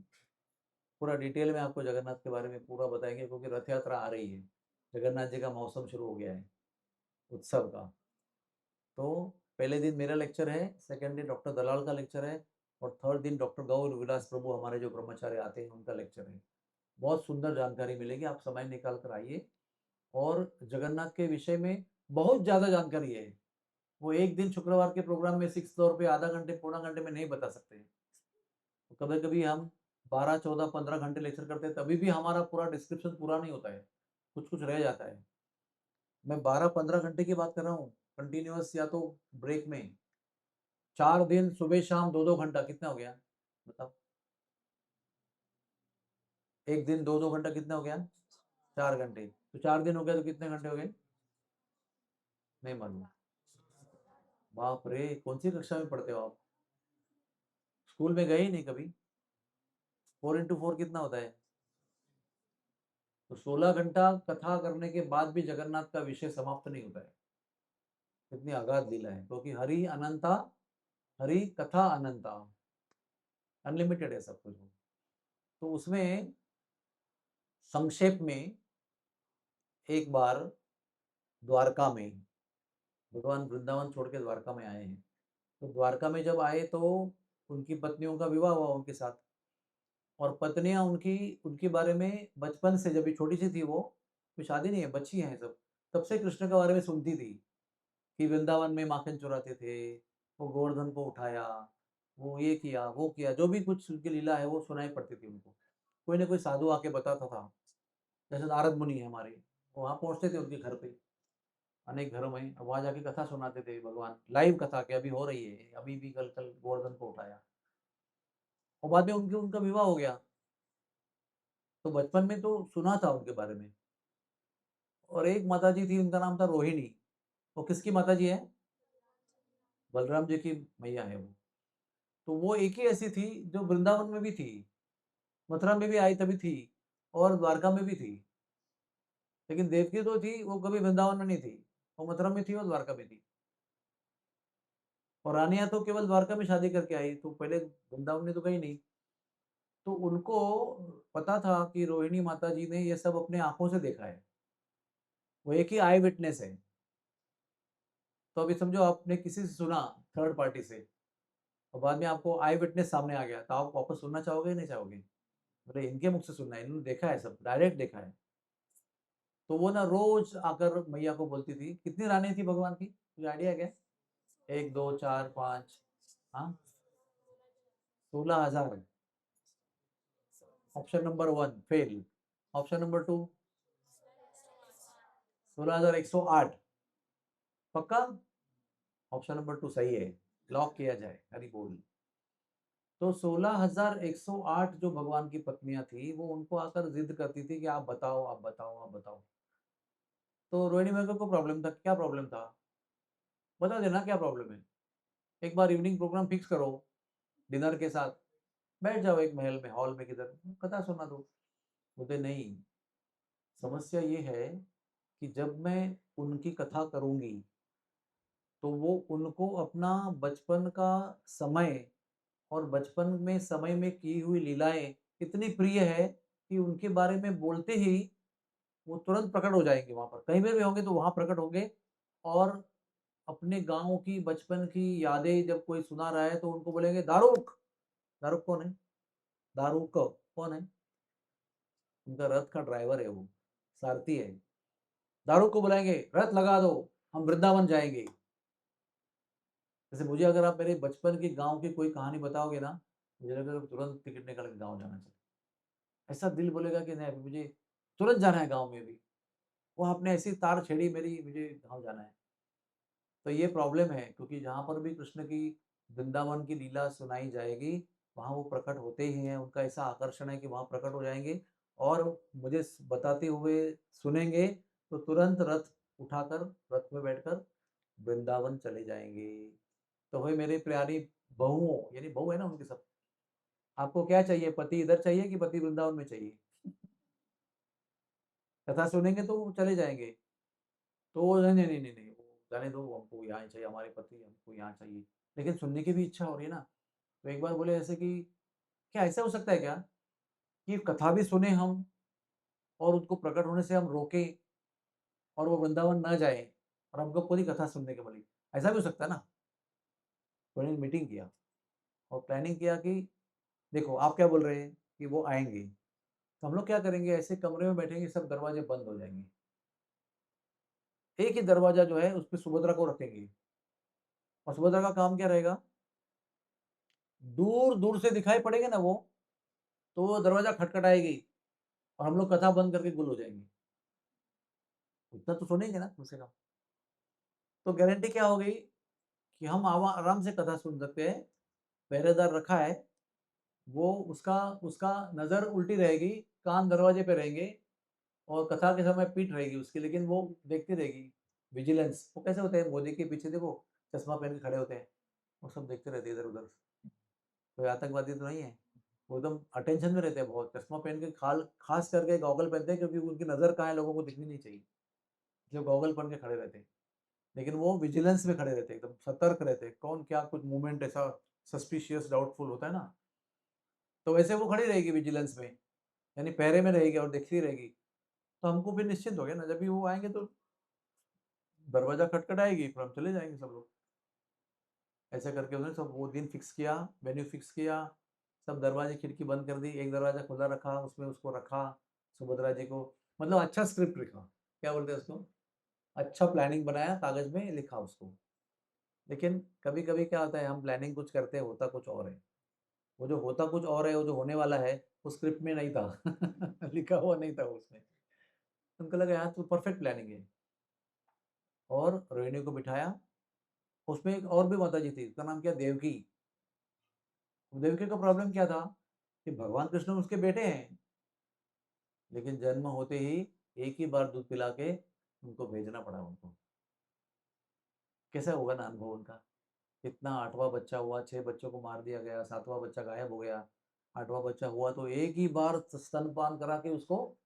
पूरा डिटेल में आपको जगन्नाथ के बारे में पूरा बताएंगे, क्योंकि रथ यात्रा आ रही है, जगन्नाथ जी का मौसम शुरू हो गया है उत्सव का। तो पहले दिन मेरा लेक्चर है, सेकंड दिन डॉक्टर दलाल का लेक्चर है, और थर्ड दिन डॉक्टर गौर विलास प्रभु हमारे जो ब्रह्मचारी आते हैं उनका लेक्चर है। बहुत सुंदर जानकारी मिलेगी, आप समय निकाल कर आइए। और जगन्नाथ के विषय में बहुत ज़्यादा जानकारी है, वो एक दिन शुक्रवार के प्रोग्राम में सिक्स तौर पे आधा घंटे पौना घंटे में नहीं बता सकते। तो कभी कभी हम 12 14 15 घंटे लेक्चर करते हैं, तभी भी हमारा पूरा डिस्क्रिप्शन पूरा नहीं होता है, कुछ कुछ रह जाता है। मैं 12 15 घंटे की बात कर रहा हूँ कंटिन्यूअस, या तो ब्रेक में। 4 दिन सुबह शाम 2 2 घंटा, कितना हो गया बताओ? एक दिन 2 2 घंटा कितना हो गया? 4 घंटे। तो 4 दिन हो गया तो कितने घंटे हो गए? नहीं मालूम। बाप रे, कौन सी कक्षा में पढ़ते हो आप? स्कूल में गए ही नहीं कभी? 4 into 4 कितना होता है? तो 16 घंटा कथा करने के बाद भी जगन्नाथ का विषय समाप्त नहीं होता है। कितनी अगाध लीला है, क्योंकि हरि अनंता, हरि कथा अनंता, अनलिमिटेड है सब कुछ। तो उसमें संक्षेप में, एक बार द्वारका में, भगवान वृंदावन छोड़ के द्वारका में आए हैं। तो द्वारका में जब आए तो उनकी पत्नियों का विवाह हुआ उनके साथ, और पत्नियां उनकी, उनके बारे में बचपन से, जब भी छोटी सी थी वो, कोई शादी नहीं है, बच्ची हैं सब, तब से कृष्ण के बारे में सुनती थी कि वृंदावन में माखन चुराते थे, वो गोवर्धन को उठाया, वो ये किया वो किया, जो भी कुछ उनकी लीला है वो सुनाई पड़ती थी उनको। कोई ना कोई साधु आके बताता था, जैसे नारद मुनि है हमारे, वो वहाँ पहुँचते थे उनके घर पे, अनेक घरों में, वहाँ जाके कथा सुनाते थे भगवान, लाइव कथा के अभी हो रही है, अभी भी कल कल गोवर्धन को उठाया। और बाद में उनके, उनका विवाह हो गया। तो बचपन में तो सुना था उनके बारे में। और एक माता जी थी, उनका नाम था रोहिणी। वो किसकी माता जी है? बलराम जी की मैया है वो। तो वो एक ही ऐसी थी जो वृंदावन में भी थी, मथुरा में भी आई तभी थी, और द्वारका में भी थी। लेकिन देवकी तो थी, वो कभी वृंदावन में नहीं थी, वो मथुरा में थी और द्वारका में थी। और रानिया तो केवल द्वारका में शादी करके आई, तो पहले वृंदावन में तो गई नहीं। तो उनको पता था कि रोहिणी माता जी ने ये सब अपने आंखों से देखा है, वो एक ही आई विटनेस है। तो अभी समझो आपने किसी से सुना, थर्ड पार्टी से, और बाद में आपको आई विटनेस सामने आ गया, तो आप वापस सुनना चाहोगे नहीं चाहोगे? मतलब इनके मुख से सुनना है, इन्होंने देखा है, सब डायरेक्ट देखा है। तो वो ना रोज आकर मैया को बोलती थी। कितनी रानी थी भगवान की, कोई आइडिया क्या? 1 2 4 5, हाँ, 16,000। Option number 1 fail. Option number 2, 16,108। पक्का? ऑप्शन नंबर 2 सही है, लॉक किया जाए, हरी बोल। तो 16,108 जो भगवान की पत्नियां थी, वो उनको आकर जिद करती थी कि आप बताओ आप बताओ आप बताओ। तो रोहिणी मेरे को प्रॉब्लम था, क्या प्रॉब्लम था, बता देना क्या प्रॉब्लम है। एक बार इवनिंग प्रोग्राम फिक्स करो, डिनर के साथ बैठ जाओ एक महल में, हॉल में किधर, कथा सुना दो। बोलते नहीं, समस्या ये है कि जब मैं उनकी कथा करूंगी, तो वो उनको अपना बचपन का समय, और बचपन में समय में की हुई लीलाएं इतनी प्रिय है कि उनके बारे में बोलते ही वो तुरंत प्रकट हो जाएंगे, वहां पर कहीं पर भी होंगे तो वहां प्रकट होंगे। और अपने गांव की बचपन की यादें जब कोई सुना रहा है तो उनको बोलेंगे दारूक। दारूक कौन है? दारूक कौन है? उनका रथ का ड्राइवर है वो, सारथी है। दारूक को बुलाएंगे, रथ लगा दो, हम वृंदावन जाएंगे। जैसे मुझे अगर आप मेरे बचपन के गांव की कोई कहानी बताओगे ना, मुझे लगेगा कि तुरंत टिकट निकाल के गाँव जाना चाहिए। ऐसा दिल बोलेगा कि नहीं अभी मुझे तुरंत जाना है गाँव में भी। वो आपने ऐसी तार छेड़ी मेरी, मुझे गाँव जाना है। तो ये प्रॉब्लम है, क्योंकि जहाँ पर भी कृष्ण की वृंदावन की लीला सुनाई जाएगी, वहाँ वो प्रकट होते ही हैं, उनका ऐसा आकर्षण है कि वहाँ प्रकट हो जाएंगे। और मुझे बताते हुए सुनेंगे, तो तुरंत रथ उठाकर, रथ में बैठकर वृंदावन चले जाएंगे। तो वही मेरी प्यारी बहुओं, यानी बहू है ना उनके सब, आपको क्या चाहिए? पति इधर चाहिए कि पति वृंदावन में चाहिए? कथा सुनेंगे तो वो चले जाएँगे। तो वो नहीं, नहीं, नहीं, नहीं, नहीं, वो जाने दो, हमको यहाँ ही चाहिए, हमारे पति हमको यहाँ चाहिए। लेकिन सुनने की भी इच्छा हो रही है ना। तो एक बार बोले ऐसे कि क्या ऐसा हो सकता है क्या कि कथा भी सुने हम और उनको प्रकट होने से हम रोकें और वो वृंदावन ना जाएँ और हमको पूरी कथा सुनने को मिली। ऐसा भी हो सकता है ना? तो उन्होंने मीटिंग किया और प्लानिंग किया कि देखो आप क्या बोल रहे हैं कि वो आएँगे, तो हम लोग क्या करेंगे, ऐसे कमरे में बैठेंगे, सब दरवाजे बंद हो जाएँगे। एक ही दरवाज़ा जो है उसपे सुभद्रा को रखेंगे और सुभद्रा का काम क्या रहेगा, दूर-दूर से दिखाई पड़ेंगे ना वो, तो वो दरवाज़ा खटखटाएगी और हम लोग कथा बंद करके गुल हो जाएँगे। इतना तो सुनेंगे ना कम से कम। तो गारंटी क्या हो गई कि हम आवा आराम से कथा सुन सकते हैं। पहरेदार रखा है, वो उसका उसका नज़र उल्टी रहेगी, कान दरवाजे पे रहेंगे और कथा के समय पीठ रहेगी उसकी, लेकिन वो देखती रहेगी। विजिलेंस, वो कैसे होते हैं मोदी के पीछे देखो, चश्मा पहन के खड़े होते हैं, वो सब देखते रहते हैं इधर-उधर। कोई आतंकवादी तो नहीं है, वो एकदम अटेंशन में रहते हैं बहुत, चश्मा पहन के खास करके गॉगल पहनते हैं क्योंकि उनकी नज़र कहाँ है लोगों को दिखनी नहीं चाहिए, जो गॉगल पहन के खड़े रहते हैं। लेकिन वो विजिलेंस में खड़े रहते हैं, एकदम सतर्क रहते हैं, कौन क्या कुछ मूवमेंट ऐसा सस्पिशियस डाउटफुल होता है ना, तो वैसे वो खड़ी रहेगी विजिलेंस में, यानी पहरे में रहेगी और देखती रहेगी। तो हमको फिर निश्चिंत हो गया ना, जब भी वो आएँगे तो दरवाज़ा खटखटाएगी, फिर हम चले जाएँगे सब लोग। ऐसा करके उन्होंने सब वो दिन फिक्स किया, वेन्यू फिक्स किया, सब दरवाजे खिड़की बंद कर दी, एक दरवाज़ा खुला रखा, उसमें उसको रखा, सुभद्रा जी को, मतलब अच्छा स्क्रिप्ट लिखा, क्या बोलते हैं उसको? अच्छा प्लानिंग बनाया, कागज़ में लिखा उसको। लेकिन कभी-कभी क्या होता है, हम प्लानिंग कुछ करते हैं, होता कुछ और है। वो जो होता कुछ और है, वो जो होने वाला है, वो स्क्रिप्ट में नहीं था। लिखा हुआ नहीं था उसमें। उनको लगा यार तो परफेक्ट प्लानिंग है और रोहिणी को बिठाया, उसमें एक और भी माताजी थी, उसका नाम क्या देवकी। देवकी का प्रॉब्लम क्या था कि भगवान कृष्ण उसके बेटे हैं, लेकिन जन्म होते ही एक ही बार दूध पिला के उनको भेजना पड़ा उनको। कैसा होगा ना अनुभव उनका? कितना 8वाँ बच्चा हुआ, 6 बच्चों को मार दिया गया, 7वाँ बच्चा गायब हो गया, 8वाँ बच्चा हुआ तो एक ही बार स्तनपान करा के उसको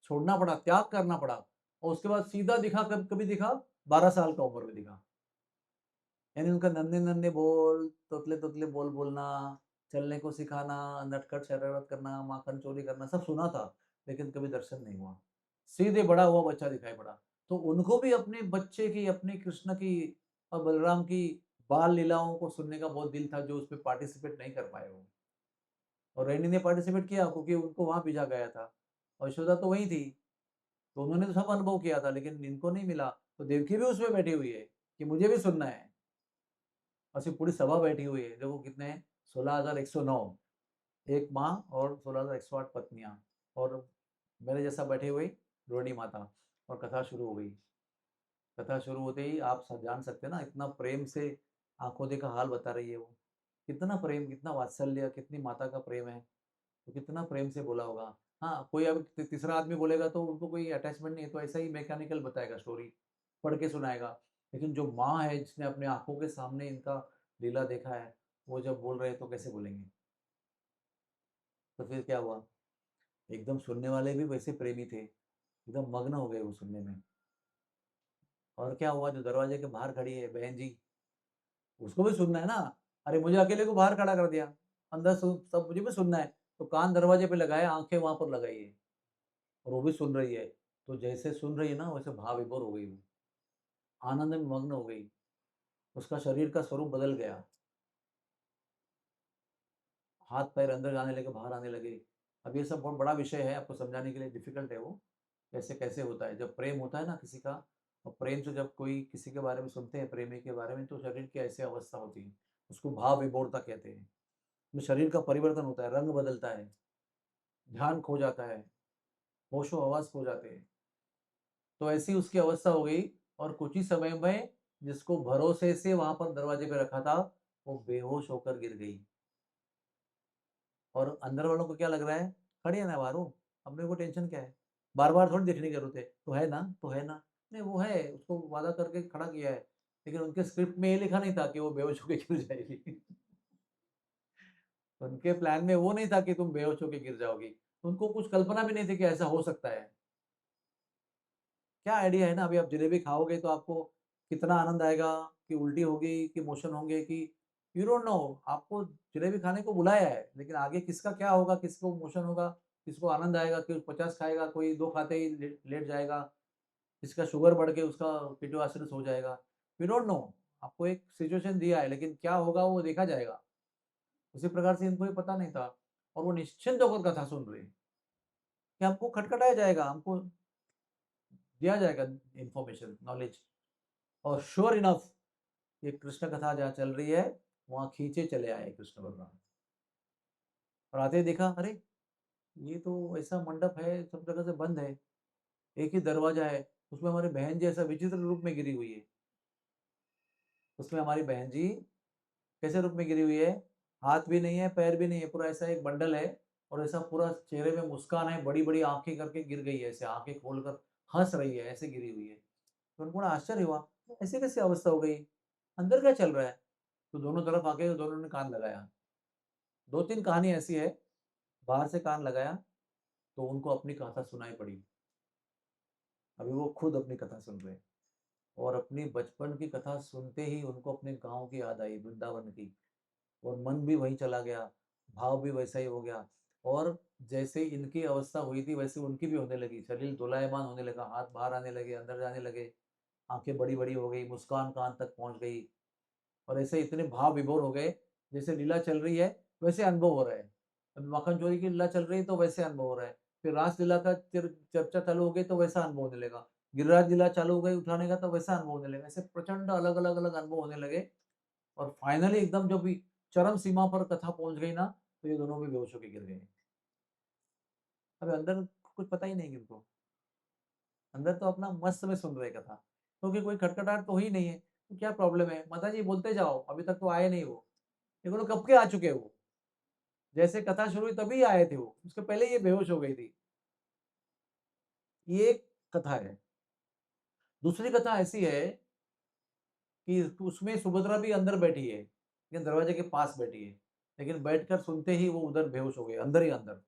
छोड़ना पड़ा, त्याग करना पड़ा और उसके बाद सीधा दिखा कब कभी दिखा 12 साल का उम्र में दिखा। यानी उनका नन्हे-नन्हे बोल, तोतले-तोतले बोल बोलना, चलने को सिखाना, नटखट शरारत करना, माखन चोरी करना सब सुना था, लेकिन कभी दर्शन नहीं हुआ। सीधे बड़ा हुआ बच्चा दिखाई पड़ा। तो उनको भी अपने बच्चे की, अपने कृष्ण की और बलराम की बाल लीलाओं को सुनने का बहुत दिल था, जो उसमें पार्टिसिपेट नहीं कर पाए वो। और रैनी ने पार्टिसिपेट किया क्योंकि उनको वहाँ भेजा गया था और यशोदा तो वहीं थी, तो उन्होंने तो सब अनुभव किया था, लेकिन इनको नहीं मिला। तो देवकी भी उसमें बैठी हुई है कि मुझे भी सुनना है। और सिर्फ पूरी सभा बैठी हुई है, देखो कितने हैं, 16,109, एक माँ और 16,108 पत्नियाँ और मेरे जैसा बैठी हुई रोहिणी माता, और कथा शुरू हो गई। कथा शुरू होते ही आप सब जान सकते हैं ना, इतना प्रेम से आँखों देखा हाल बता रही है वो। कितना प्रेम, कितना वात्सल्य, कितनी माता का प्रेम है, तो कितना प्रेम से बोला होगा। हाँ, कोई अब तीसरा आदमी बोलेगा तो उनको कोई अटैचमेंट नहीं है, तो ऐसा ही मैकेनिकल बताएगा स्टोरी, पढ़ के सुनाएगा। लेकिन जो माँ है जिसने अपने आँखों के सामने इनका लीला देखा है, वो जब बोल रहे हैं तो कैसे बोलेंगे? तो फिर क्या हुआ? एकदम सुनने वाले भी वैसे प्रेमी थे, एकदम मग्न हो गए वो सुनने में। और क्या हुआ, जो दरवाजे के बाहर खड़ी है बहन जी, उसको भी सुनना है ना। अरे मुझे अकेले को बाहर खड़ा कर दिया, अंदर सुन सब मुझे भी सुनना है। तो कान दरवाजे पे लगाए, आँखें वहाँ पर लगाई है और वो भी सुन रही है। तो जैसे सुन रही है ना, वैसे भाव विभोर हो गई वो, आनंद में मग्न हो गई। उसका शरीर का स्वरूप बदल गया, हाथ-पैर अंदर जाने लगे, बाहर आने लगे। अब ये सब बहुत बड़ा विषय है, आपको समझाने के लिए डिफ़िकल्ट है वो, कैसे-कैसे होता है। जब प्रेम होता है ना किसी का, और प्रेम से जब कोई किसी के बारे में सुनते हैं, प्रेमी के बारे में, तो शरीर की ऐसी अवस्था होती है। उसको भाव विभोरता कहते हैं। में शरीर का परिवर्तन होता है, रंग बदलता है, ध्यान खो जाता है, होशो-हवास खो जाते हैं। तो ऐसी उसकी अवस्था हो गई और कुछ ही समय में जिसको भरोसे से वहाँ पर दरवाजे पे रखा था, वो बेहोश होकर गिर गई। और अंदर वालों को क्या लग रहा है, खड़ी है ना बाहर वो, अपने को टेंशन क्या है? बार-बार थोड़ी देखने की ज़रूरत है, तो है ना? तो है ना? नहीं वो है, उसको वादा करके खड़ा किया है। लेकिन उनके स्क्रिप्ट में ये लिखा नहीं था कि वो बेहोश होके गिर जाएगी। उनके प्लान में वो नहीं था कि तुम बेहोश होके गिर जाओगी। उनको कुछ कल्पना भी नहीं थी कि ऐसा हो सकता है। क्या आइडिया है ना, अभी आप जलेबी खाओगे तो आपको कितना आनंद आएगा, कि उल्टी होगी, कि मोशन होंगे, कि यू डोंट नो। आपको जलेबी खाने को बुलाया है, लेकिन आगे किसका क्या होगा, किसको मोशन होगा, किसको आनंद आएगा, कोई 50 खाएगा, कोई 2 खाते ही लेट जाएगा, किसका शुगर बढ़ के उसका कीटोएसिडिस हो जाएगा। We don't know. आपको एक सिचुएशन दिया है, लेकिन क्या होगा वो देखा जाएगा। उसी प्रकार से इनको ये पता नहीं था, और वो निश्चिंत होकर कथा सुन रहे हैं कि हमको खटखटाया जाएगा, हमको दिया जाएगा इन्फॉर्मेशन, नॉलेज। और श्योर इनफ ये कृष्ण कथा जहाँ चल रही है, वहाँ खींचे चले आए कृष्ण भगवान। और आते ही देखा, अरे ये तो ऐसा मंडप है, सब जगह से बंद है, एक ही दरवाजा है, उसमें हमारी बहन जी ऐसा विचित्र रूप में गिरी हुई है। उसमें हमारी बहन जी कैसे रूप में गिरी हुई है, हाथ भी नहीं है, पैर भी नहीं है, पूरा ऐसा एक बंडल है, और ऐसा पूरा चेहरे में मुस्कान है, बड़ी बड़ी आंखें करके गिर गई है, ऐसे आंखें खोलकर हंस रही है, ऐसे गिरी हुई है। तो उनको बड़ा आश्चर्य हुआ, ऐसे कैसे अवस्था हो गई, अंदर क्या चल रहा है। तो दोनों तरफ आके दोनों ने कान लगाया। 2-3 कहानी ऐसी है, बाहर से कान लगाया तो उनको अपनी कथा सुनाई पड़ी। अभी वो खुद अपनी कथा सुन रहे हैं, और अपनी बचपन की कथा सुनते ही उनको अपने गांव की याद आई, वृंदावन की, और मन भी वहीं चला गया, भाव भी वैसा ही हो गया। और जैसे इनकी अवस्था हुई थी वैसे उनकी भी होने लगी, शरीर दोलायमान होने लगा, हाथ बाहर आने लगे, अंदर जाने लगे, आंखें बड़ी बड़ी हो गई, मुस्कान कान तक पहुंच गई, और ऐसे इतने भाव विभोर हो गए, जैसे लीला चल रही है वैसे अनुभव हो रहा है। अभी माखन चोरी की लीला चल रही है तो वैसे अनुभव हो रहा है, फिर रास लीला का चर्चा चालू हो गई तो वैसा अनुभव होने लगा, गिरिराज लीला चालू हो गई उठाने का तो वैसा अनुभव होने लगा, ऐसे प्रचंड अलग अलग अलग अनुभव होने लगे। और फाइनली एकदम जब भी चरम सीमा पर कथा पहुंच गई ना, तो ये दोनों भी बेहोश होकर गिर गए। अब अंदर कुछ पता ही नहीं इनको, अंदर तो अपना मस्त में सुन रहे कथा, क्योंकि कोई खटखटाहट तो ही नहीं है, तो क्या प्रॉब्लम है, माता जी बोलते जाओ, अभी तक तो आए नहीं वो, देखो तो कब के आ चुके वो, जैसे कथा शुरू हुई तभी आए थे वो, उसके पहले ये बेहोश हो गई थी। ये एक कथा है। दूसरी कथा ऐसी है कि उसमें सुभद्रा भी अंदर बैठी है, लेकिन दरवाजे के पास बैठी है, लेकिन बैठकर सुनते ही वो उधर बेहोश हो गए, अंदर ही अंदर।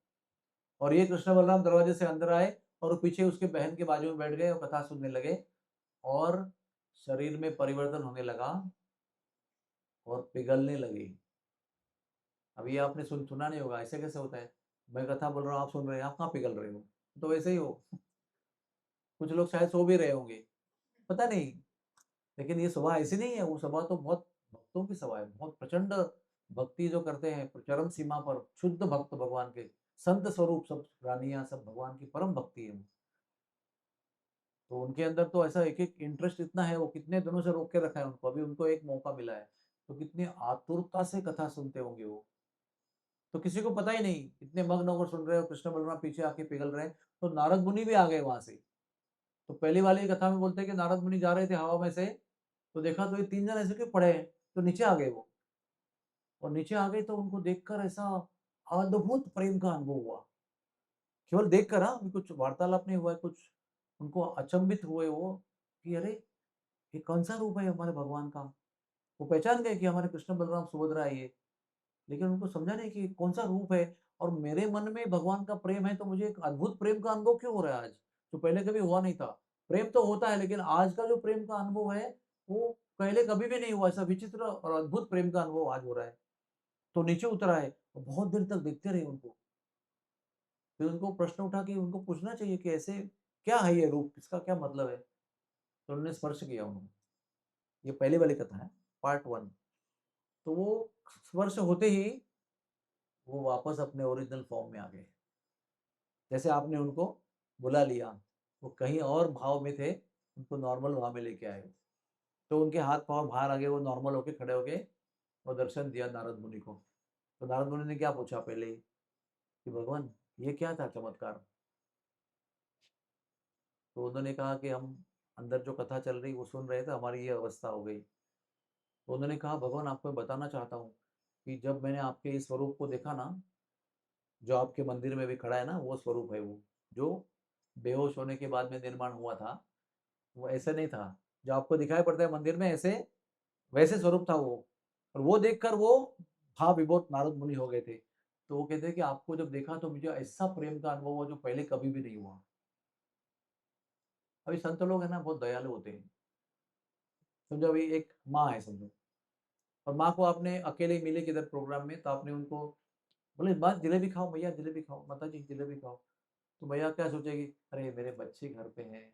और ये कृष्ण बलराम दरवाजे से अंदर आए, और वो पीछे उसके बहन के बाजू में बैठ गए और कथा सुनने लगे, और शरीर में परिवर्तन होने लगा और पिघलने लगी। अभी आपने सुना नहीं होगा, ऐसे कैसे होता है, मैं कथा बोल रहा हूँ, आप सुन रहे हैं, आप कहाँ पिघल रहे हो, तो वैसे ही हो। कुछ लोग शायद सो भी रहे होंगे, पता नहीं। लेकिन ये सभा ऐसी नहीं है, वो सभा तो बहुत भक्तों की सभा है, बहुत प्रचंड भक्ति जो करते हैं, चरम सीमा पर शुद्ध भक्त भगवान के, संत स्वरूप, सब रानियां सब भगवान की परम भक्ति है। तो उनके अंदर तो ऐसा एक एक इंटरेस्ट इतना है, वो कितने दिनों से रोक के रखा है उनको, अभी उनको एक मौका मिला है, तो कितनी आतुरता से कथा सुनते होंगे वो। तो किसी को पता ही नहीं, इतने मग्न होकर सुन रहे हो, कृष्ण बलराम पीछे आके पिघल रहे हैं। तो नारद मुनि भी आ गए वहां से। तो पहली वाली कथा में बोलते हैं कि नारद मुनि जा रहे थे हवा में से, तो देखा तो ये 3 जन ऐसे क्यों पड़े हैं, तो नीचे आ गए वो। और नीचे आ गए तो उनको देखकर ऐसा अद्भुत प्रेम का अनुभव हुआ। केवल देखकर, हाँ, अभी कुछ वार्तालाप नहीं हुआ है कुछ। उनको अचंभित हुए वो, कि अरे ये कौन सा रूप है हमारे भगवान का। वो पहचान गए कि हमारे कृष्ण बलराम सुभद्रा है ये, लेकिन उनको समझा नहीं कि कौन सा रूप है। और मेरे मन में भगवान का प्रेम है, तो मुझे एक अद्भुत प्रेम का अनुभव क्यों हो रहा है आज, जो पहले कभी हुआ नहीं था। प्रेम तो होता है, लेकिन आज का जो प्रेम का अनुभव है, वो पहले कभी भी नहीं हुआ, ऐसा विचित्र और अद्भुत प्रेम का अनुभव आज हो रहा है। तो नीचे उतर आए और बहुत देर तक देखते रहे उनको। फिर उनको प्रश्न उठा कि उनको पूछना चाहिए कि ऐसे क्या है ये रूप, इसका क्या मतलब है। तो उन्होंने स्पर्श किया उन्होंने। ये पहली वाली कथा है, पार्ट 1। तो वो स्पर्श होते ही वो वापस अपने ओरिजिनल फॉर्म में आ गए, जैसे आपने उनको बुला लिया, वो कहीं और भाव में थे, उनको नॉर्मल भाव में लेके आए। तो उनके हाथ पांव बाहर आ गए, वो नॉर्मल होके खड़े हो गए, और दर्शन दिया नारद मुनि को। तो नारद मुनि ने क्या पूछा पहले ही, कि भगवान ये क्या था चमत्कार। तो उन्होंने कहा कि हम अंदर जो कथा चल रही वो सुन रहे थे, हमारी ये अवस्था हो गई। तो उन्होंने कहा, भगवान आपको मैं बताना चाहता हूँ कि जब मैंने आपके इस स्वरूप को देखा ना, जो आपके मंदिर में भी खड़ा है ना, वो स्वरूप है वो, जो बेहोश होने के बाद में निर्माण हुआ था। वो ऐसा नहीं था जो आपको दिखाई पड़ता है मंदिर में, ऐसे वैसे स्वरूप था वो। और वो देखकर वो भाव विभोर नारद मुनि हो गए थे। तो वो कहते हैं कि आपको जब देखा तो मुझे ऐसा प्रेम का अनुभव हुआ जो पहले कभी भी नहीं हुआ। अभी संत लोग है ना बहुत दयालु होते हैं। समझो अभी एक माँ है समझो, और माँ को आपने अकेले मिले किधर प्रोग्राम में, तो आपने उनको बोले माँ जलेबी खाओ, भैया जलेबी खाओ, माता जी जलेबी खाओ। तो भैया क्या सोचेगी, अरे मेरे बच्चे घर पे हैं,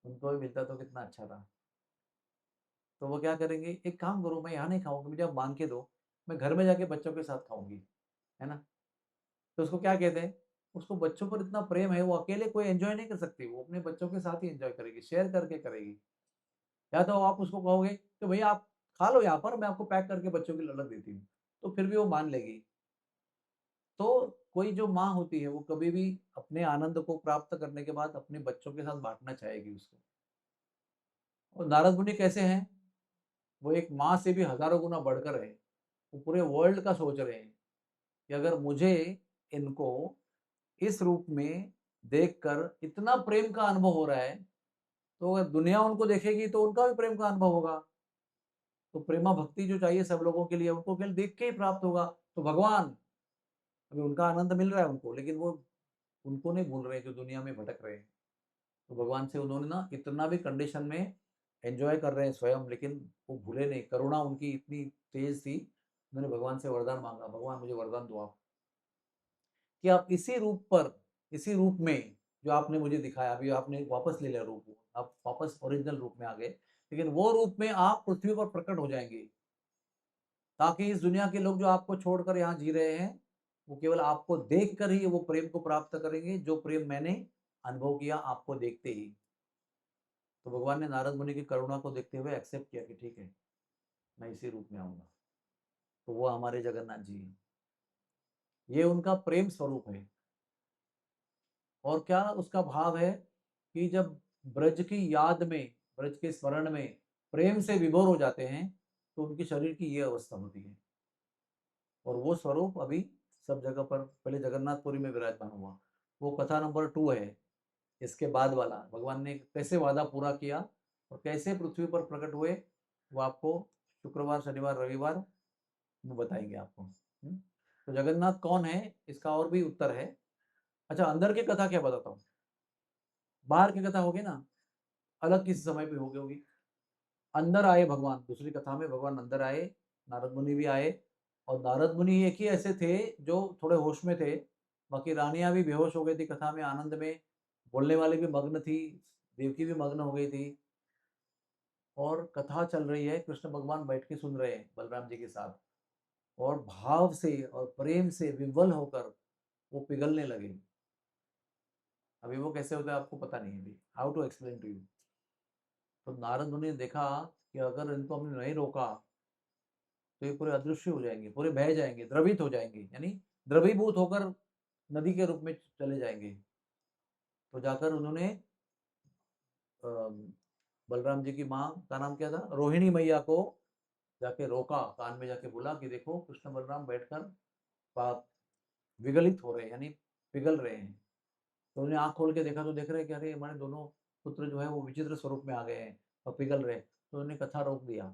उनको भी मिलता तो कितना अच्छा था। तो वो क्या करेंगे, एक काम करो मैं यहाँ नहीं खाऊंगी, मुझे आप मांग के दो, मैं घर में जाके बच्चों के साथ खाऊंगी, है ना। तो उसको क्या कहते हैं, उसको बच्चों पर इतना प्रेम है, वो अकेले कोई एंजॉय नहीं कर सकती, वो अपने बच्चों के साथ ही एंजॉय करेगी, शेयर करके करेगी। या तो आप उसको कहोगे कि भैया आप खा लो यहाँ पर, मैं आपको पैक करके बच्चों की अलग देती हूँ, तो फिर भी वो मान लेगी। तो कोई जो माँ होती है वो कभी भी अपने आनंद को प्राप्त करने के बाद अपने बच्चों के साथ बांटना चाहेगी उसको। और नारद मुनि कैसे हैं, वो एक माँ से भी हजारों गुना बढ़कर है। वो पूरे वर्ल्ड का सोच रहे हैं कि अगर मुझे इनको इस रूप में देखकर इतना प्रेम का अनुभव हो रहा है, तो अगर दुनिया उनको देखेगी तो उनका भी प्रेम का अनुभव होगा। तो प्रेमा भक्ति जो चाहिए सब लोगों के लिए, उनको केवल देख के ही प्राप्त होगा। तो भगवान, अभी उनका आनंद मिल रहा है उनको, लेकिन वो उनको नहीं भूल रहे जो दुनिया में भटक रहे हैं। तो भगवान से उन्होंने ना इतना भी कंडीशन में एंजॉय कर रहे हैं स्वयं, लेकिन वो भूले नहीं, करुणा उनकी इतनी तेज थी। उन्होंने भगवान से वरदान मांगा, भगवान मुझे वरदान दो आप, कि आप इसी रूप पर, इसी रूप में जो आपने मुझे दिखाया, अभी आपने वापस ले लिया रूप, आप वापस ओरिजिनल रूप में आ गए, लेकिन वो रूप में आप पृथ्वी पर प्रकट हो जाएंगे, ताकि इस दुनिया के लोग जो आपको छोड़कर यहाँ जी रहे हैं, वो केवल आपको देख कर ही वो प्रेम को प्राप्त करेंगे, जो प्रेम मैंने अनुभव किया आपको देखते ही। तो भगवान ने नारद मुनि की करुणा को देखते हुए एक्सेप्ट किया कि ठीक है, मैं इसी रूप में आऊंगा। तो वो हमारे जगन्नाथ जी हैं। ये उनका प्रेम स्वरूप है। और क्या उसका भाव है कि जब ब्रज की याद में, ब्रज के स्मरण में प्रेम से विभोर हो जाते हैं, तो उनके शरीर की ये अवस्था होती है। और वो स्वरूप अभी सब जगह पर, पहले जगन्नाथपुरी में विराजमान हुआ। वो कथा नंबर 2 है। इसके बाद वाला भगवान ने कैसे वादा पूरा किया और कैसे पृथ्वी पर प्रकट हुए, वो आपको शुक्रवार शनिवार रविवार में बताएंगे आपको। तो जगन्नाथ कौन है, इसका और भी उत्तर है। अच्छा, अंदर की कथा क्या बताता हूँ। बाहर की कथा होगी ना, अलग किसी समय पे होगी होगी। अंदर आए भगवान, दूसरी कथा में भगवान अंदर आए, नारद मुनि भी आए। और नारद मुनि एक ही ऐसे थे जो थोड़े होश में थे, बाकी रानियां भी बेहोश हो गई थी कथा में आनंद में, बोलने वाली भी मग्न थी, देवकी भी मग्न हो गई थी। और कथा चल रही है, कृष्ण भगवान बैठ के सुन रहे हैं बलराम जी के साथ, और भाव से और प्रेम से विवल होकर वो पिघलने लगे। अभी वो कैसे होता है आपको पता नहीं है, अभी how to explain to you. तो नारद मुनि ने देखा कि अगर इनको हमने नहीं रोका तो ये पूरे अदृश्य हो जाएंगे, पूरे बह जाएंगे, द्रवित हो जाएंगे, यानी द्रवीभूत होकर नदी के रूप में चले जाएंगे। तो जाकर उन्होंने बलराम जी की माँ का नाम क्या था, रोहिणी मैया को जाके रोका, कान में जाके बोला कि देखो कृष्ण बलराम बैठकर विगलित हो रहे हैं, यानी पिघल रहे हैं। तो उन्हें आंख खोल के देखा तो देख रहे हैं कि अरे हमारे दोनों पुत्र जो है वो विचित्र स्वरूप में आ गए हैं और पिघल रहे हैं। तो उन्होंने कथा रोक दिया,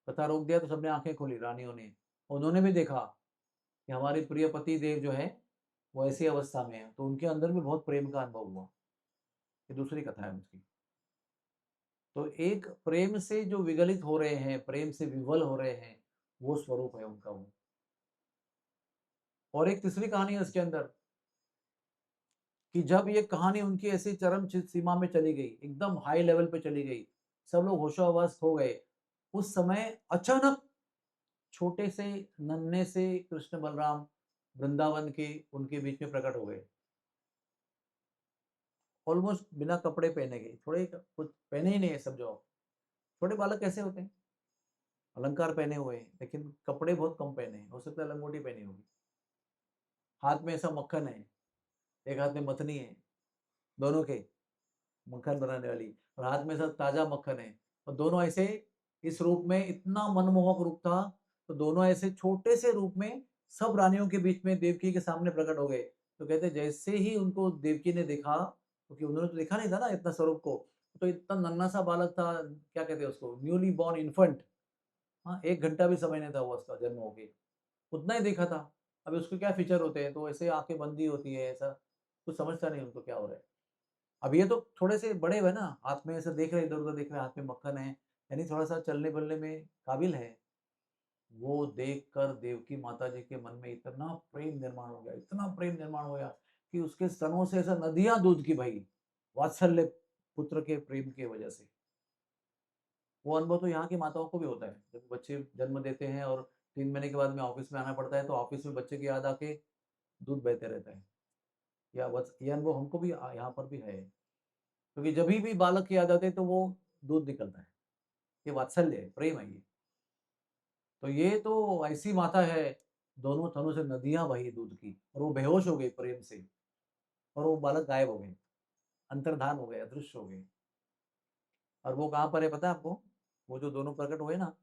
कथा रोक दिया तो सबने आंखें खोली, रानियों ने, उन्होंने भी देखा कि हमारे प्रिय पति देव जो है वो ऐसी अवस्था में है। तो उनके अंदर भी बहुत प्रेम का अनुभव हुआ। ये दूसरी कथा है उसकी। तो एक प्रेम से जो विगलित हो रहे हैं, प्रेम से विवल हो रहे हैं, वो स्वरूप है उनका वो। और एक तीसरी कहानी है उसके अंदर, कि जब ये कहानी उनकी ऐसी चरम सीमा में चली गई, एकदम हाई लेवल पे चली गई, सब लोग होशोहवास हो गए, उस समय अचानक छोटे से नन्हे से कृष्ण बलराम वृंदावन के उनके बीच में प्रकट हो गए, ऑलमोस्ट बिना कपड़े पहने गए, थोड़े कुछ पहने ही नहीं है सब। जो छोटे बालक कैसे होते हैं, अलंकार पहने हुए हैं लेकिन कपड़े बहुत कम पहने हैं, हो सकता है लंगोटी पहनी होगी। हाथ में ऐसा मक्खन है, एक हाथ में मथनी है, दोनों के मक्खन बनाने वाली, और हाथ में सब ताजा मक्खन है, और दोनों ऐसे इस रूप में, इतना मनमोहक रूप था। तो दोनों ऐसे छोटे से रूप में सब रानियों के बीच में देवकी के सामने प्रकट हो गए। तो कहते जैसे ही उनको देवकी ने देखा, क्योंकि उन्होंने तो देखा नहीं था ना इतना स्वरूप को, तो इतना नन्हा सा बालक था, क्या कहते हैं उसको, न्यूली बॉर्न इन्फेंट। हाँ, 1 घंटा भी समय नहीं था हुआ उसका जन्म होके, उतना ही देखा था। अभी उसके क्या फीचर होते हैं, तो ऐसे आँखें बंद ही होती है, ऐसा कुछ समझता नहीं उनको क्या हो रहा है। अब ये तो थोड़े से बड़े हुए ना, हाथ में ऐसे देख रहे, इधर-उधर देख रहे, हाथ में मक्खन है, यानी थोड़ा-सा चलने-फिरने में काबिल है। वो देखकर देवकी माताजी के मन में इतना प्रेम निर्माण हो गया, इतना प्रेम निर्माण हो गया कि उसके स्तनों से ऐसा नदियाँ दूध की बही, वात्सल्य पुत्र के प्रेम की वजह से। वो अनुभव तो यहाँ की माताओं को भी होता है। जब बच्चे जन्म देते हैं और 3 महीने के बाद में ऑफ़िस में आना पड़ता है, तो ऑफ़िस में बच्चे की याद आके दूध बहते रहता है। या बस ये अनुभव हमको भी यहाँ पर भी है। क्योंकि जभी भी बालक की याद आती है, तो वो दूध निकलता है। ये वात्सल्य है, प्रेम है ये। तो ये तो ऐसी माता है, दोनों थनों से नदियाँ बही दूध की, और वो बेहोश हो गई प्रेम से, और वो बालक गायब हो गए, अंतर्धान हो गए, अदृश्य हो गए। और वो कहाँ पर है पता है आपको? वो जो दोनों प्रकट हुए ना,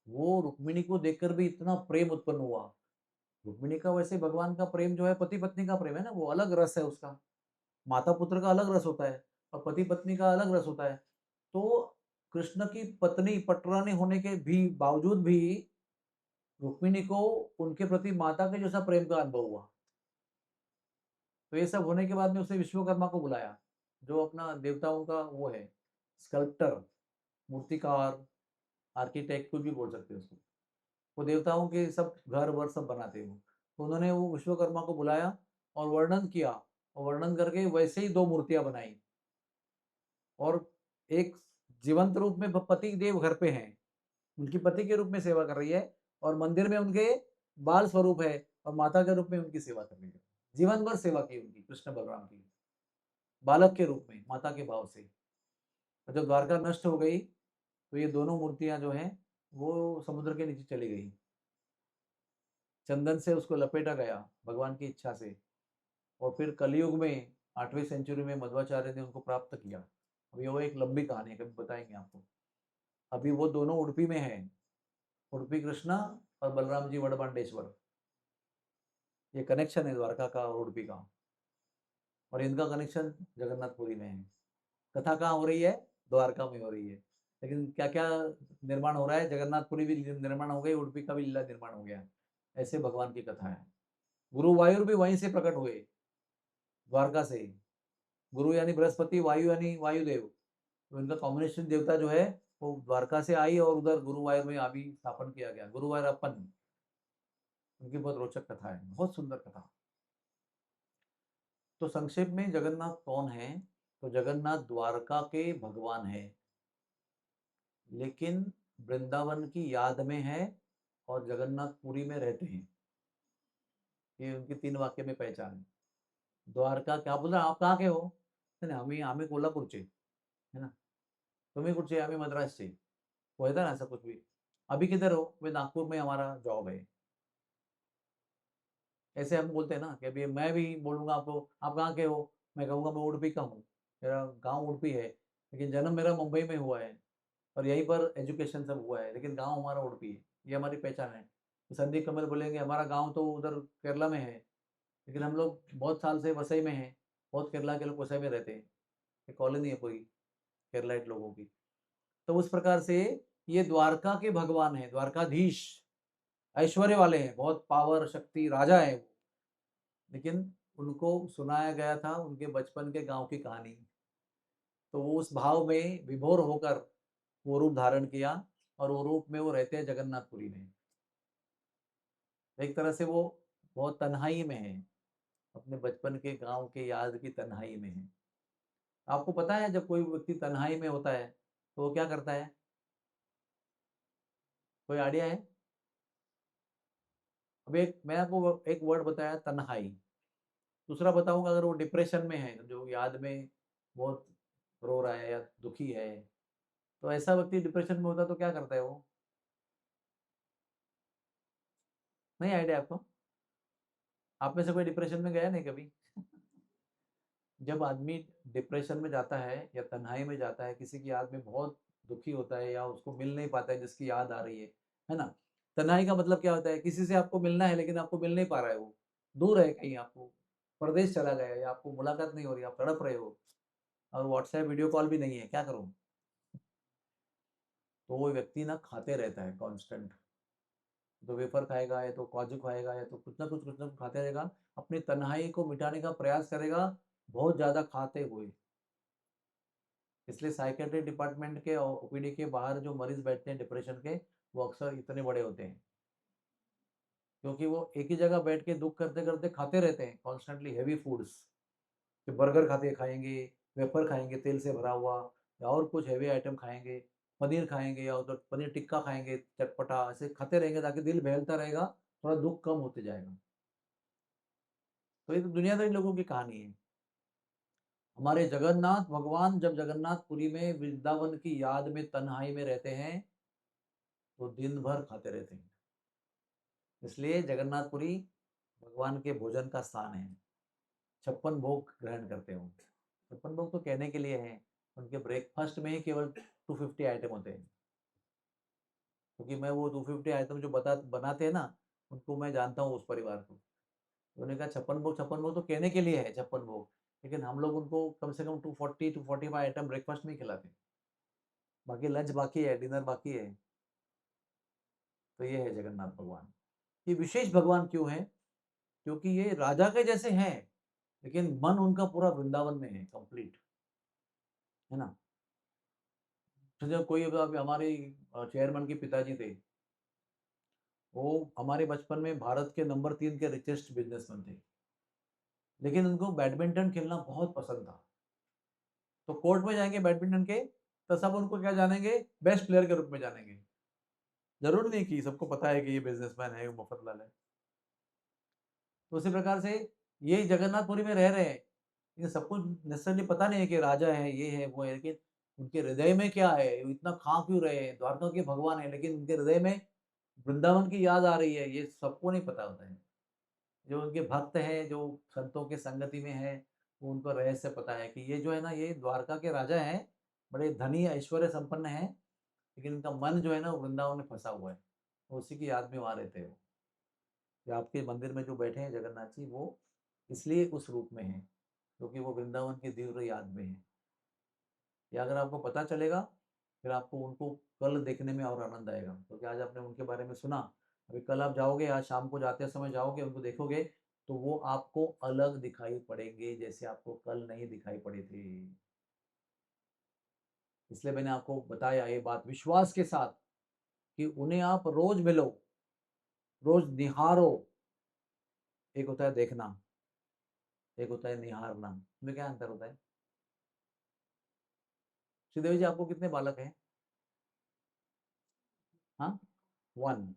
वो रुक्मिणी को देखकर भी इतना प्रेम उत्पन्न हुआ। रुक्मिणी का वैसे भगवान का प्रेम जो है पति-पत्नी का प्रेम है ना, वो अलग रस है उसका। माता-पुत्र का अलग रस होता है और पति-पत्नी का अलग रस होता है। तो कृष्ण की पत्नी पटरानी होने के भी बावजूद भी रुक्मिणी को उनके प्रति माता के जैसा प्रेम का अनुभव हुआ। तो ये सब होने के बाद में उसने विश्वकर्मा को बुलाया, जो अपना देवताओं का वो है, स्कल्प्टर, मूर्तिकार, आर्किटेक्ट कुछ भी बोल सकते हैं उसको। वो देवताओं के सब घर-वर सब बनाते हैं वो। तो उन्होंने वो विश्वकर्मा को बुलाया और वर्णन किया, और वर्णन करके वैसे ही 2 मूर्तियाँ बनाई। और एक जीवंत रूप में पति देव घर पे हैं, उनकी पति के रूप में सेवा कर रही है, और मंदिर में उनके बाल स्वरूप है, और माता के रूप में उनकी सेवा कर रही है। जीवन भर सेवा की उनकी, कृष्ण बलराम की, बालक के रूप में, माता के भाव से। और जब द्वारका नष्ट हो गई, तो ये दोनों मूर्तियाँ जो हैं, वो समुद्र के नीचे चली गई। चंदन से उसको लपेटा गया भगवान की इच्छा से, और फिर कलयुग में 8वीं सेंचुरी में मध्वाचार्य ने उनको प्राप्त किया। अभी वो एक लंबी कहानी है, कभी बताएँगे आपको। अभी वो दोनों उडुपी में हैं, उडुपी कृष्णा और बलराम जी वडबांडेश्वर। ये कनेक्शन है द्वारका का और उडुपी का, और इनका कनेक्शन जगन्नाथपुरी में है। कथा कहाँ हो रही है? द्वारका में हो रही है। लेकिन क्या-क्या निर्माण हो रहा है? जगन्नाथपुरी भी निर्माण हो गई, उडुपी का भी लीला निर्माण हो गया। ऐसे भगवान की कथा है। गुरु वायुर भी वहीं से प्रकट हुए, द्वारका से। गुरु यानी बृहस्पति, वायु यानी वायुदेव। तो इनका कॉम्बिनेशन देवता जो है, वो द्वारका से आई और उधर गुरुवायूर में अभी स्थापन किया गया। गुरुवायूरप्पन, उनकी बहुत रोचक कथा है, बहुत सुंदर कथा। तो संक्षेप में जगन्नाथ कौन है? तो जगन्नाथ द्वारका के भगवान हैं, लेकिन वृंदावन की याद में है और जगन्नाथपुरी में रहते हैं। ये उनकी 3 वाक्य में पहचान है। द्वारका क्या बोला, आप कहाँ के हो? नाही, नाही, आम्ही कोल्हापूरचे, है ना? तुम्ही कुठचे? आम्ही मद्रासचे. होता ना ऐसा कुछ भी। अभी किधर हो? मैं नागपुर में हमारा जॉब है। ऐसे हम बोलते हैं ना कि अभी मैं भी बोलूँगा आपको, आप कहाँ के हो? मैं कहूँगा मैं उडुपी का हूँ। मेरा गाँव उडुपी है, लेकिन जन्म मेरा मुंबई में हुआ है, और यहीं पर एजुकेशन सब हुआ है, लेकिन गाँव हमारा उडुपी है। ये हमारी पहचान है। तो संदीप कमल बोलेंगे हमारा गाँव तो उधर केरला में है, लेकिन हम लोग बहुत साल से वसई में हैं। बहुत केरला के लोग वसई में रहते हैं। ये कॉलोनी है पूरी केरलाइट लोगों की। तो उस प्रकार से ये द्वारका के भगवान हैं, द्वारकाधीश, ऐश्वर्य वाले हैं, बहुत पावर, शक्ति, राजा है वो। लेकिन उनको सुनाया गया था उनके बचपन के गाँव की कहानी। तो वो उस भाव में विभोर होकर वो रूप धारण किया, और वो रूप में वो रहते हैं जगन्नाथपुरी में। एक तरह से वो बहुत तन्हाई में है, अपने बचपन के गाँव के याद की तन्हाई में है। आपको पता है जब कोई व्यक्ति तन्हाई में होता है, तो वो क्या करता है? कोई आइडिया है? अब एक मैं आपको एक वर्ड बताया, तन्हाई। दूसरा बताऊँगा, अगर वो डिप्रेशन में है, जो याद में बहुत रो रहा है या दुखी है, तो ऐसा व्यक्ति डिप्रेशन में होता है तो क्या करता है वो? नहीं आइडिया आपको? आप में से कोई डिप्रेशन में गया नहीं कभी? जब आदमी डिप्रेशन में जाता है या तन्हाई में जाता है, किसी की याद में बहुत दुखी होता है या उसको मिल नहीं पाता है जिसकी याद आ रही है ना? तन्हाई का मतलब क्या होता है? किसी से आपको मिलना है लेकिन आपको मिल नहीं पा रहा है वो, दूर है कहीं, आपको परदेश चला गया है या आपको मुलाकात नहीं हो रही, आप तड़प रहे हो। और व्हाट्सएप वीडियो कॉल भी नहीं है, क्या करूँ? तो वो व्यक्ति ना खाते रहता है कांस्टेंट, तो वेफर खाएगा या तो काजू खाएगा या तो कुछ ना कुछ खाते रहेगा, अपनी तन्हाई को मिटाने का प्रयास करेगा बहुत ज़्यादा खाते हुए। इसलिए साइकेट्री डिपार्टमेंट के और ओपीडी के बाहर जो मरीज बैठते हैं डिप्रेशन के, वो अक्सर इतने बड़े होते हैं, क्योंकि वो एक ही जगह बैठ के दुख करते करते खाते रहते हैं कॉन्स्टेंटली हेवी फूड्स। कि बर्गर खाते खाएंगे, वेफर खाएंगे तेल से भरा हुआ, या और कुछ हैवी आइटम खाएंगे, पनीर खाएंगे या उधर पनीर टिक्का खाएंगे चटपटा, ऐसे खाते रहेंगे ताकि दिल बहलता रहेगा, थोड़ा दुख कम होते जाएगा। तो ये तो दुनियादारी लोगों की कहानी है। हमारे जगन्नाथ भगवान जब जगन्नाथपुरी में वृंदावन की याद में तन्हाई में रहते हैं, तो दिन भर खाते रहते हैं। इसलिए जगन्नाथपुरी भगवान के भोजन का स्थान है। 56 भोग ग्रहण करते हो। 56 भोग तो कहने के लिए हैं, उनके ब्रेकफास्ट में ही केवल 250 आइटम होते हैं। क्योंकि मैं वो 250 आइटम जो बनाते हैं ना, उनको मैं जानता हूँ उस परिवार को। तो उन्होंने कहा 56 भोग तो कहने के लिए है 56 भोग, लेकिन हम लोग उनको कम से कम 240 आइटम ब्रेकफास्ट में ही खिलाते हैं। बाकी लंच बाकी है, डिनर बाकी है। तो ये है जगन्नाथ भगवान। ये विशेष भगवान क्यों है? क्योंकि ये राजा के जैसे हैं, लेकिन मन उनका पूरा वृंदावन में है, कंप्लीट, है ना। तो जब कोई अभी हमारे चेयरमैन के पिताजी थे, वो हमारे बचपन में भारत के नंबर 3 के रिचेस्ट बिजनेसमैन थे, लेकिन उनको बैडमिंटन खेलना बहुत पसंद था। तो कोर्ट में जाएंगे बैडमिंटन के, तो सब उनको क्या जानेंगे, बेस्ट प्लेयर के रूप में जानेंगे। जरूरी नहीं कि सबको पता है कि ये बिजनेसमैन है, मफतलाल है। तो उसी प्रकार से ये जगन्नाथपुरी में रह रहे हैं, ये सबको नेसेसरली पता नहीं है कि राजा है, ये है वो है, लेकिन उनके हृदय में क्या है, वो इतना खा क्यों रहे हैं, द्वारका के भगवान है लेकिन उनके हृदय में वृंदावन की याद आ रही है, ये सबको नहीं पता होता है। जो उनके भक्त हैं, जो संतों के संगति में है, वो उनको रहस्य पता है कि ये जो है ना, ये द्वारका के राजा हैं, बड़े धनी ऐश्वर्य संपन्न हैं, लेकिन उनका मन जो है ना, वो वृंदावन में फंसा हुआ है। तो उसी की याद में वहाँ रहते हो। कि आपके मंदिर में जो बैठे हैं जगन्नाथ जी, वो इसलिए उस रूप में हैं, क्योंकि वो वृंदावन की तीव्र याद में है। या अगर आपको पता चलेगा, फिर आपको उनको कल देखने में और आनंद आएगा, क्योंकि आज आपने उनके बारे में सुना। अभी कल आप जाओगे, आज शाम को जाते समय जाओगे, उनको देखोगे, तो वो आपको अलग दिखाई पड़ेंगे, जैसे आपको कल नहीं दिखाई पड़े थे। इसलिए मैंने आपको बताया ये बात विश्वास के साथ, कि उन्हें आप रोज मिलो, रोज निहारो। एक होता है देखना, एक होता है निहारना, में क्या अंतर होता है? श्रीदेवी जी, आपको कितने बालक हैं? हाँ, 1।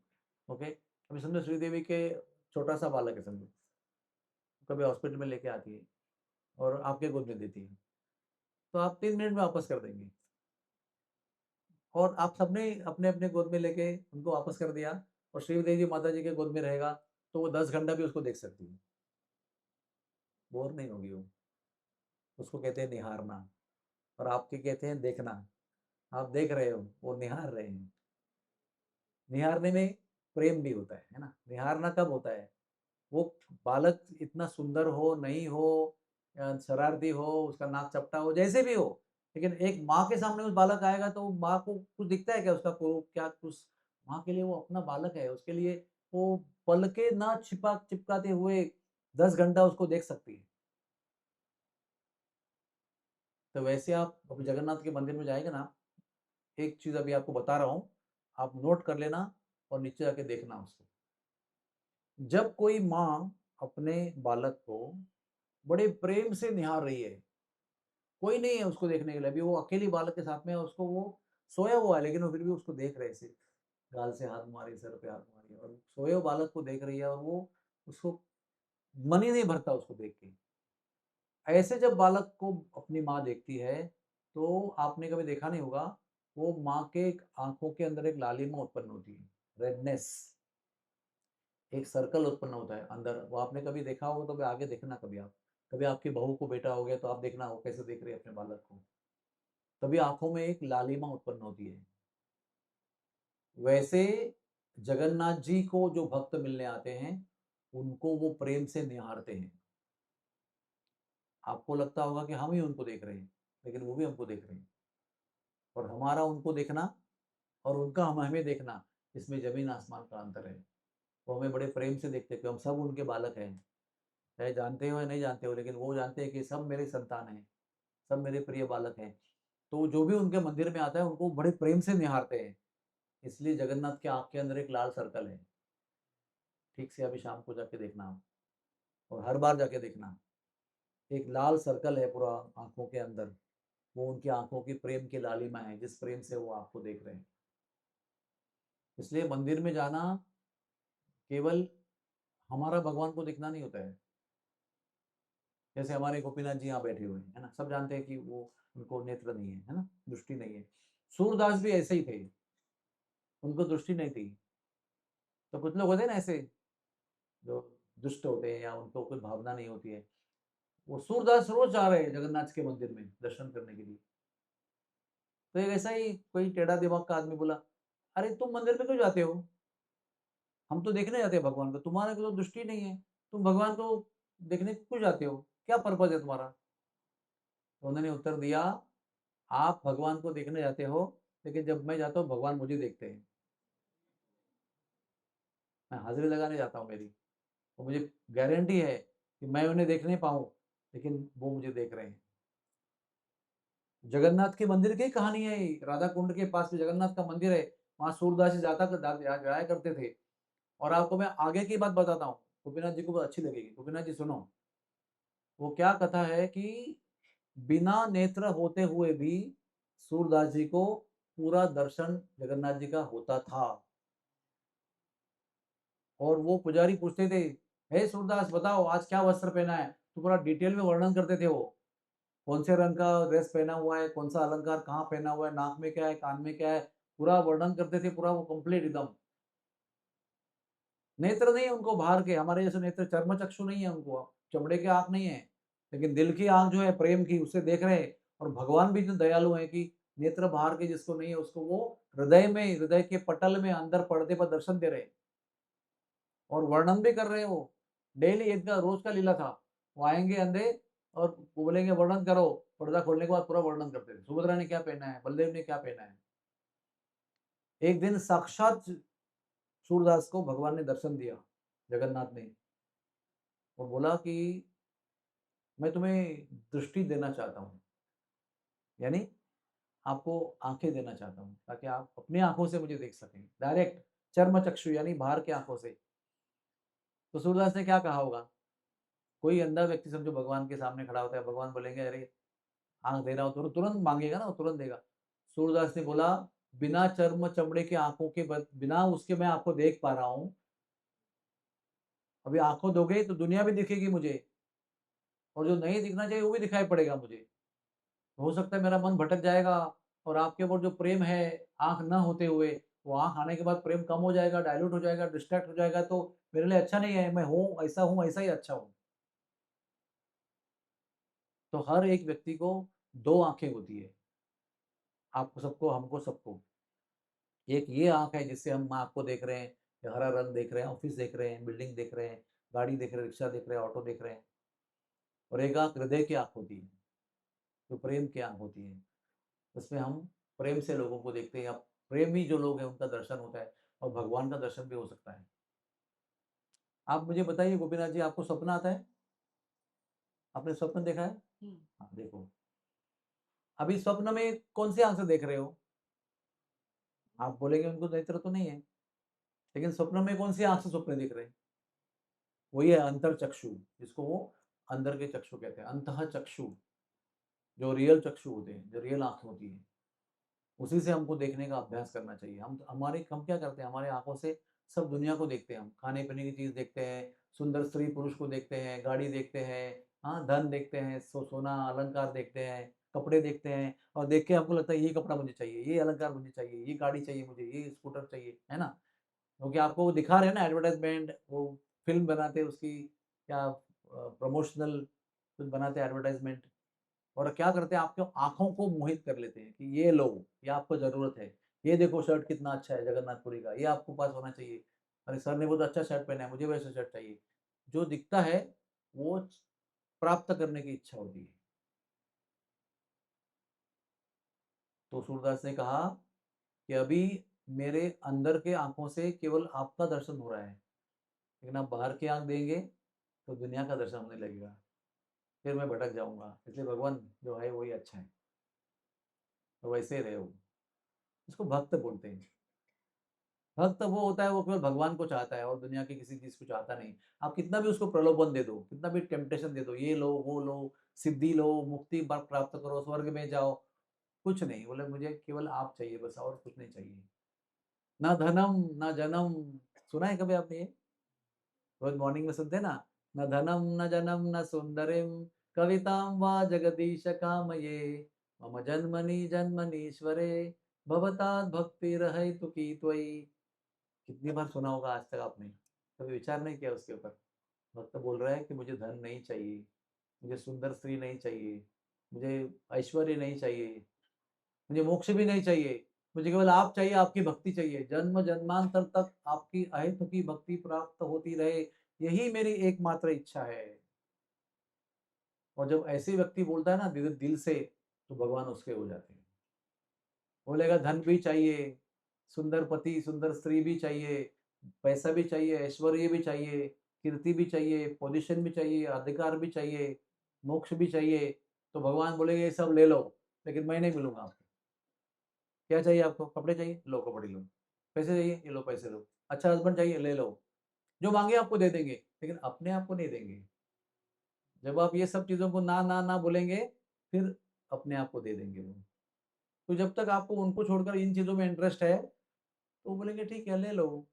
ओके, अभी समझो श्रीदेवी के छोटा सा बालक है, समझो, कभी हॉस्पिटल में लेके आती है और आपके गोद में देती है, तो आप 3 मिनट में वापस कर देंगे। और आप सबने अपने अपने गोद में लेके उनको वापस कर दिया, और श्रीदेवी जी माता जी के गोद में रहेगा, तो वो 10 घंटा भी उसको देख सकती है, बोर नहीं होगी वो। उसको कहते हैं निहारना, और आपके कहते हैं देखना। आप देख रहे हो, वो निहार रहे हैं। निहारने में प्रेम भी होता है ना। निहारना कब होता है? वो बालक इतना सुंदर हो नहीं हो, या शरारती हो, उसका नाक चपटा हो, जैसे भी हो, लेकिन एक माँ के सामने उस बालक आएगा, तो माँ को कुछ दिखता है क्या, उसका कुरूप क्या कुछ? माँ के लिए वो अपना बालक है, उसके लिए वो पल के ना चिपकाते हुए 10 घंटा उसको देख सकती है। तो वैसे आप अभी जगन्नाथ के मंदिर में जाएंगे ना, एक चीज अभी आपको बता रहा हूँ, आप नोट कर लेना और नीचे जाके देखना उसको। जब कोई माँ अपने बालक को बड़े प्रेम से निहार रही है, कोई नहीं है उसको देखने के लिए, अभी वो अकेली बालक के साथ में है, उसको वो सोया हुआ है, लेकिन वो फिर भी उसको देख रहे से, गाल से हाथ मारी, सर पे हाथ मारी, और सोए हुए बालक को देख रही है, और वो उसको मन ही नहीं भरता उसको देख के। ऐसे जब बालक को अपनी माँ देखती है, तो आपने कभी देखा नहीं होगा, वो माँ के आंखों के अंदर एक लालिमा उत्पन्न होती है, रेडनेस, एक सर्कल उत्पन्न होता है अंदर, वो आपने कभी देखा होगा, तो भी आगे देखना कभी आप, कभी आपकी बहू को बेटा हो गया, तो आप देखना वो कैसे देख रही है अपने बालक को, तभी आंखों में एक लालिमा उत्पन्न होती है। वैसे जगन्नाथ जी को जो भक्त मिलने आते हैं, उनको वो प्रेम से निहारते हैं। आपको लगता होगा कि हम ही उनको देख रहे हैं, लेकिन वो भी हमको देख रहे हैं। और हमारा उनको देखना और उनका हमें देखना, इसमें ज़मीन आसमान का अंतर है। वो हमें बड़े प्रेम से देखते हैं कि हम सब उनके बालक हैं, चाहे जानते हो या नहीं जानते हो, लेकिन वो जानते हैं कि सब मेरे संतान हैं, सब मेरे प्रिय बालक हैं। तो जो भी उनके मंदिर में आता है, उनको बड़े प्रेम से निहारते हैं। इसलिए जगन्नाथ की आँख के अंदर एक लाल सर्कल है। ठीक से अभी शाम को जाके देखना आप, और हर बार जाके देखना। एक लाल सर्कल है पूरा आँखों के अंदर, वो उनकी आँखों की प्रेम की लालिमा है, जिस प्रेम से वो आपको देख रहे हैं। इसलिए मंदिर में जाना केवल हमारा भगवान को देखना नहीं होता है। जैसे हमारे गोपीनाथ जी यहाँ बैठे हुए हैं, है ना? सब जानते हैं कि वो उनको नेत्र नहीं है ना? दृष्टि नहीं है। सूरदास भी ऐसे ही थे, उनको दृष्टि नहीं थी। तो कुछ लोग होते हैं ना ऐसे, जो दुष्ट होते हैं या उनको कोई भावना नहीं होती है। वो सूरदास रोज़ जा रहे हैं जगन्नाथ के मंदिर में दर्शन करने के लिए। तो एक ऐसा ही कोई टेढ़ा दिमाग का आदमी बोला, "अरे तुम मंदिर में क्यों जाते हो? हम तो देखने जाते हैं भगवान को, तुम्हारे को तो दृष्टि नहीं है। तुम भगवान को देखने क्यों जाते हो? क्या पर्पज़ है तुम्हारा?" तो उन्होंने उत्तर दिया, "आप भगवान को देखने जाते हो, लेकिन जब मैं जाता हूँ भगवान मुझे देखते हैं। मैं हाज़िरी लगाने जाता हूँ मेरी, तो मुझे गारंटी है कि मैं उन्हें देख नहीं पाऊँ, लेकिन वो मुझे देख रहे हैं।" जगन्नाथ के मंदिर की कहानी है ये, राधा कुंड के पास में जगन्नाथ का मंदिर है। वहाँ सूरदास जी जाया करते थे। और आपको मैं आगे की बात बताता हूँ, गोपीनाथ जी को बहुत अच्छी लगेगी। गोपीनाथ जी सुनो, वो क्या कथा है कि बिना नेत्र होते हुए भी सूरदास जी को पूरा दर्शन जगन्नाथ जी का होता था। और वो पुजारी पूछते थे, हे सूरदास बताओ आज क्या वस्त्र पहना है? तो पूरा डिटेल में वर्णन करते थे वो। कौन से रंग का ड्रेस पहना हुआ है, कौन सा अलंकार कहाँ पहना हुआ है, नाक में क्या है, कान में क्या है, पूरा वर्णन करते थे, पूरा वो कंप्लीट एकदम। नेत्र नहीं है उनको बाहर के, हमारे जैसे नेत्र चर्म चक्षु नहीं है उनको, चमड़े की आँख नहीं है, लेकिन दिल की आँख जो है प्रेम की, उससे देख रहे हैं। और भगवान भी इतने दयालु हैं कि नेत्र बाहर के जिसको नहीं है, उसको वो हृदय में, हृदय के पटल में अंदर पर्दे पर दर्शन दे रहे हैं। और वर्णन भी कर रहे हैं वो। डेली एक का रोज का लीला था। वो आएँगे अंधे और वो बोलेंगे वर्णन करो, पर्दा खोलने के बाद पूरा वर्णन करते थे। सुभद्रा ने क्या पहना है, बलदेव ने क्या पहना है। एक दिन साक्षात सूरदास को भगवान ने दर्शन दिया, जगन्नाथ ने, और बोला कि मैं तुम्हें दृष्टि देना चाहता हूँ। यानी आपको आँखें देना चाहता हूँ, ताकि आप अपनी आँखों से मुझे देख सकें। डायरेक्ट चर्म-चक्षु यानी बाहर की आँखों से। तो सूरदास ने क्या कहा होगा? कोई अंधा व्यक्ति समझो भगवान के सामने खड़ा होता है, भगवान बोलेंगे अरे आँख दे रहा हूँ, तो तुरंत माँगेगा ना, वो तुरंत देगा। सूरदास ने बोला, बिना चर्म चमड़े की आँखों के बिना उसके मैं आपको देख पा रहा हूँ। अभी आँखों दोगे तो दुनिया भी दिखेगी मुझे, और जो नहीं दिखना चाहिए वो भी दिखाई पड़ेगा मुझे। हो सकता है मेरा मन भटक जाएगा, और आपके ऊपर जो प्रेम है, आँख ना होते हुए, वो आँख आने के बाद प्रेम कम हो जाएगा, डाइल्यूट हो जाएगा, डिस्ट्रैक्ट हो जाएगा, तो मेरे लिए अच्छा नहीं है। मैं हूँ, ऐसा ही अच्छा हूँ। तो हर एक व्यक्ति को 2 आँखें होती है, आपको सबको, हमको सबको। एक ये आँख है जिससे हम आपको देख रहे हैं, ये हरा रंग देख रहे हैं, ऑफ़िस देख रहे हैं, बिल्डिंग देख रहे हैं, गाड़ी देख रहे हैं, रिक्शा देख रहे हैं, ऑटो देख रहे हैं। और एक आँख हृदय की आँख होती है, जो प्रेम की आँख होती है। उसमें हम प्रेम से लोगों को देखते हैं, या प्रेमी जो लोग हैं उनका दर्शन होता है, और भगवान का दर्शन भी हो सकता है। आप मुझे बताइए गोपीनाथ जी, आपको सपना आता है? आपने स्वप्न देखा है? हाँ, देखो। अभी स्वप्न में कौन-सी आँख से देख रहे हो? आप बोलेंगे उनको नेत्र तो नहीं है, लेकिन स्वप्न में कौन-सी आँख से सपने देख रहे हैं? वही है अंतर्चक्षु, जिसको वो अंदर के चक्षु कहते हैं। अंतःचक्षु, जो रियल चक्षु होते हैं, जो रियल आँखें होती हैं। उसी से हमको देखने का अभ्यास करना चाहिए। हम क्या करते हैं, हमारे आँखों से सब दुनिया को देखते हैं हम। खाने-पीने की चीज़ देखते हैं, सुंदर स्त्री-पुरुष को देखते हैं, गाड़ी देखते हैं, हाँ, धन देखते हैं, सोना, अलंकार देखते हैं, कपड़े देखते हैं, और देख के हमको लगता है ये कपड़ा मुझे चाहिए, ये अलंकार मुझे चाहिए, ये गाड़ी चाहिए मुझे, ये स्कूटर चाहिए, है ना? क्योंकि आपको वो दिखा रहे हैं ना एडवर्टाइज़मेंट, वो फ़िल्म बनाते हैं उसकी, क्या प्रमोशनल कुछ बनाते हैं एडवर्टाइज़मेंट। और क्या करते हैं, आपके आँखों को मोहित कर लेते हैं कि ये लो, ये आपको ज़रूरत है। ये देखो शर्ट कितना अच्छा है जगन्नाथपुरी का, ये आपको पास होना चाहिए। अरे सर ने बहुत अच्छा शर्ट पहना है, मुझे वैसा शर्ट चाहिए। जो दिखता है वो प्राप्त करने की इच्छा होती है। तो सूरदास ने कहा कि अभी मेरे अंदर के आंखों से केवल आपका दर्शन हो रहा है, लेकिन आप बाहर की आंख देंगे तो दुनिया का दर्शन होने लगेगा, फिर मैं भटक जाऊंगा। इसलिए भगवान जो है वही अच्छा है, तो वैसे ही रहे हो। इसको भक्त बोलते हैं। भक्त वो होता है वो केवल भगवान को चाहता है और दुनिया की किसी चीज को चाहता नहीं। आप कितना भी उसको प्रलोभन दे दो, कितना भी टेम्पटेशन दे दो, ये लो वो लो, सिद्धि लो, मुक्ति प्राप्त करो, स्वर्ग में जाओ, कुछ नहीं। बोले मुझे केवल आप चाहिए बस, और कुछ नहीं चाहिए। ना धनम ना जनम, सुना है कभी आपने ये? रोज मॉर्निंग में सुनते हैं ना, न धनम न जनम न सुंदरिम कविताम वा जगदीश कामये मम जन्मनि जन्मनीश्वरे भवतात् भक्ति रहे तुकी त्वयि। कितनी बार सुना होगा आज तक आपने, कभी विचार नहीं किया उसके ऊपर? भक्त बोल रहा है कि मुझे धन नहीं चाहिए, मुझे सुंदर स्त्री नहीं चाहिए, मुझे ऐश्वर्य नहीं चाहिए, मुझे मोक्ष भी नहीं चाहिए, मुझे केवल आप चाहिए, आपकी भक्ति चाहिए, जन्म जन्मांतर तक आपकी अहेतु की भक्ति प्राप्त होती रहे, यही मेरी एकमात्र इच्छा है। और जब ऐसे व्यक्ति बोलता है ना दिल दिल से, तो भगवान उसके हो जाते हैं। बोलेगा धन भी चाहिए, सुंदर पति सुंदर स्त्री भी चाहिए, पैसा भी चाहिए, ऐश्वर्य भी चाहिए, कीर्ति भी चाहिए, पोजीशन भी चाहिए, अधिकार भी चाहिए, मोक्ष भी चाहिए, तो भगवान बोलेंगे ये सब ले लो, लेकिन मैं नहीं मिलूंगा आपको। क्या चाहिए आपको? कपड़े चाहिए, लो कपड़े लो। पैसे चाहिए, ये लो पैसे लो। अच्छा हस्बैंड चाहिए, ले लो। जो मांगे आपको दे देंगे, लेकिन अपने आप को नहीं देंगे। जब आप ये सब चीजों को ना ना ना बोलेंगे, फिर अपने आप को दे देंगे वो। तो जब तक आपको उनको छोड़कर इन चीजों में इंटरेस्ट है, तो बोलेंगे ठीक है ले लो।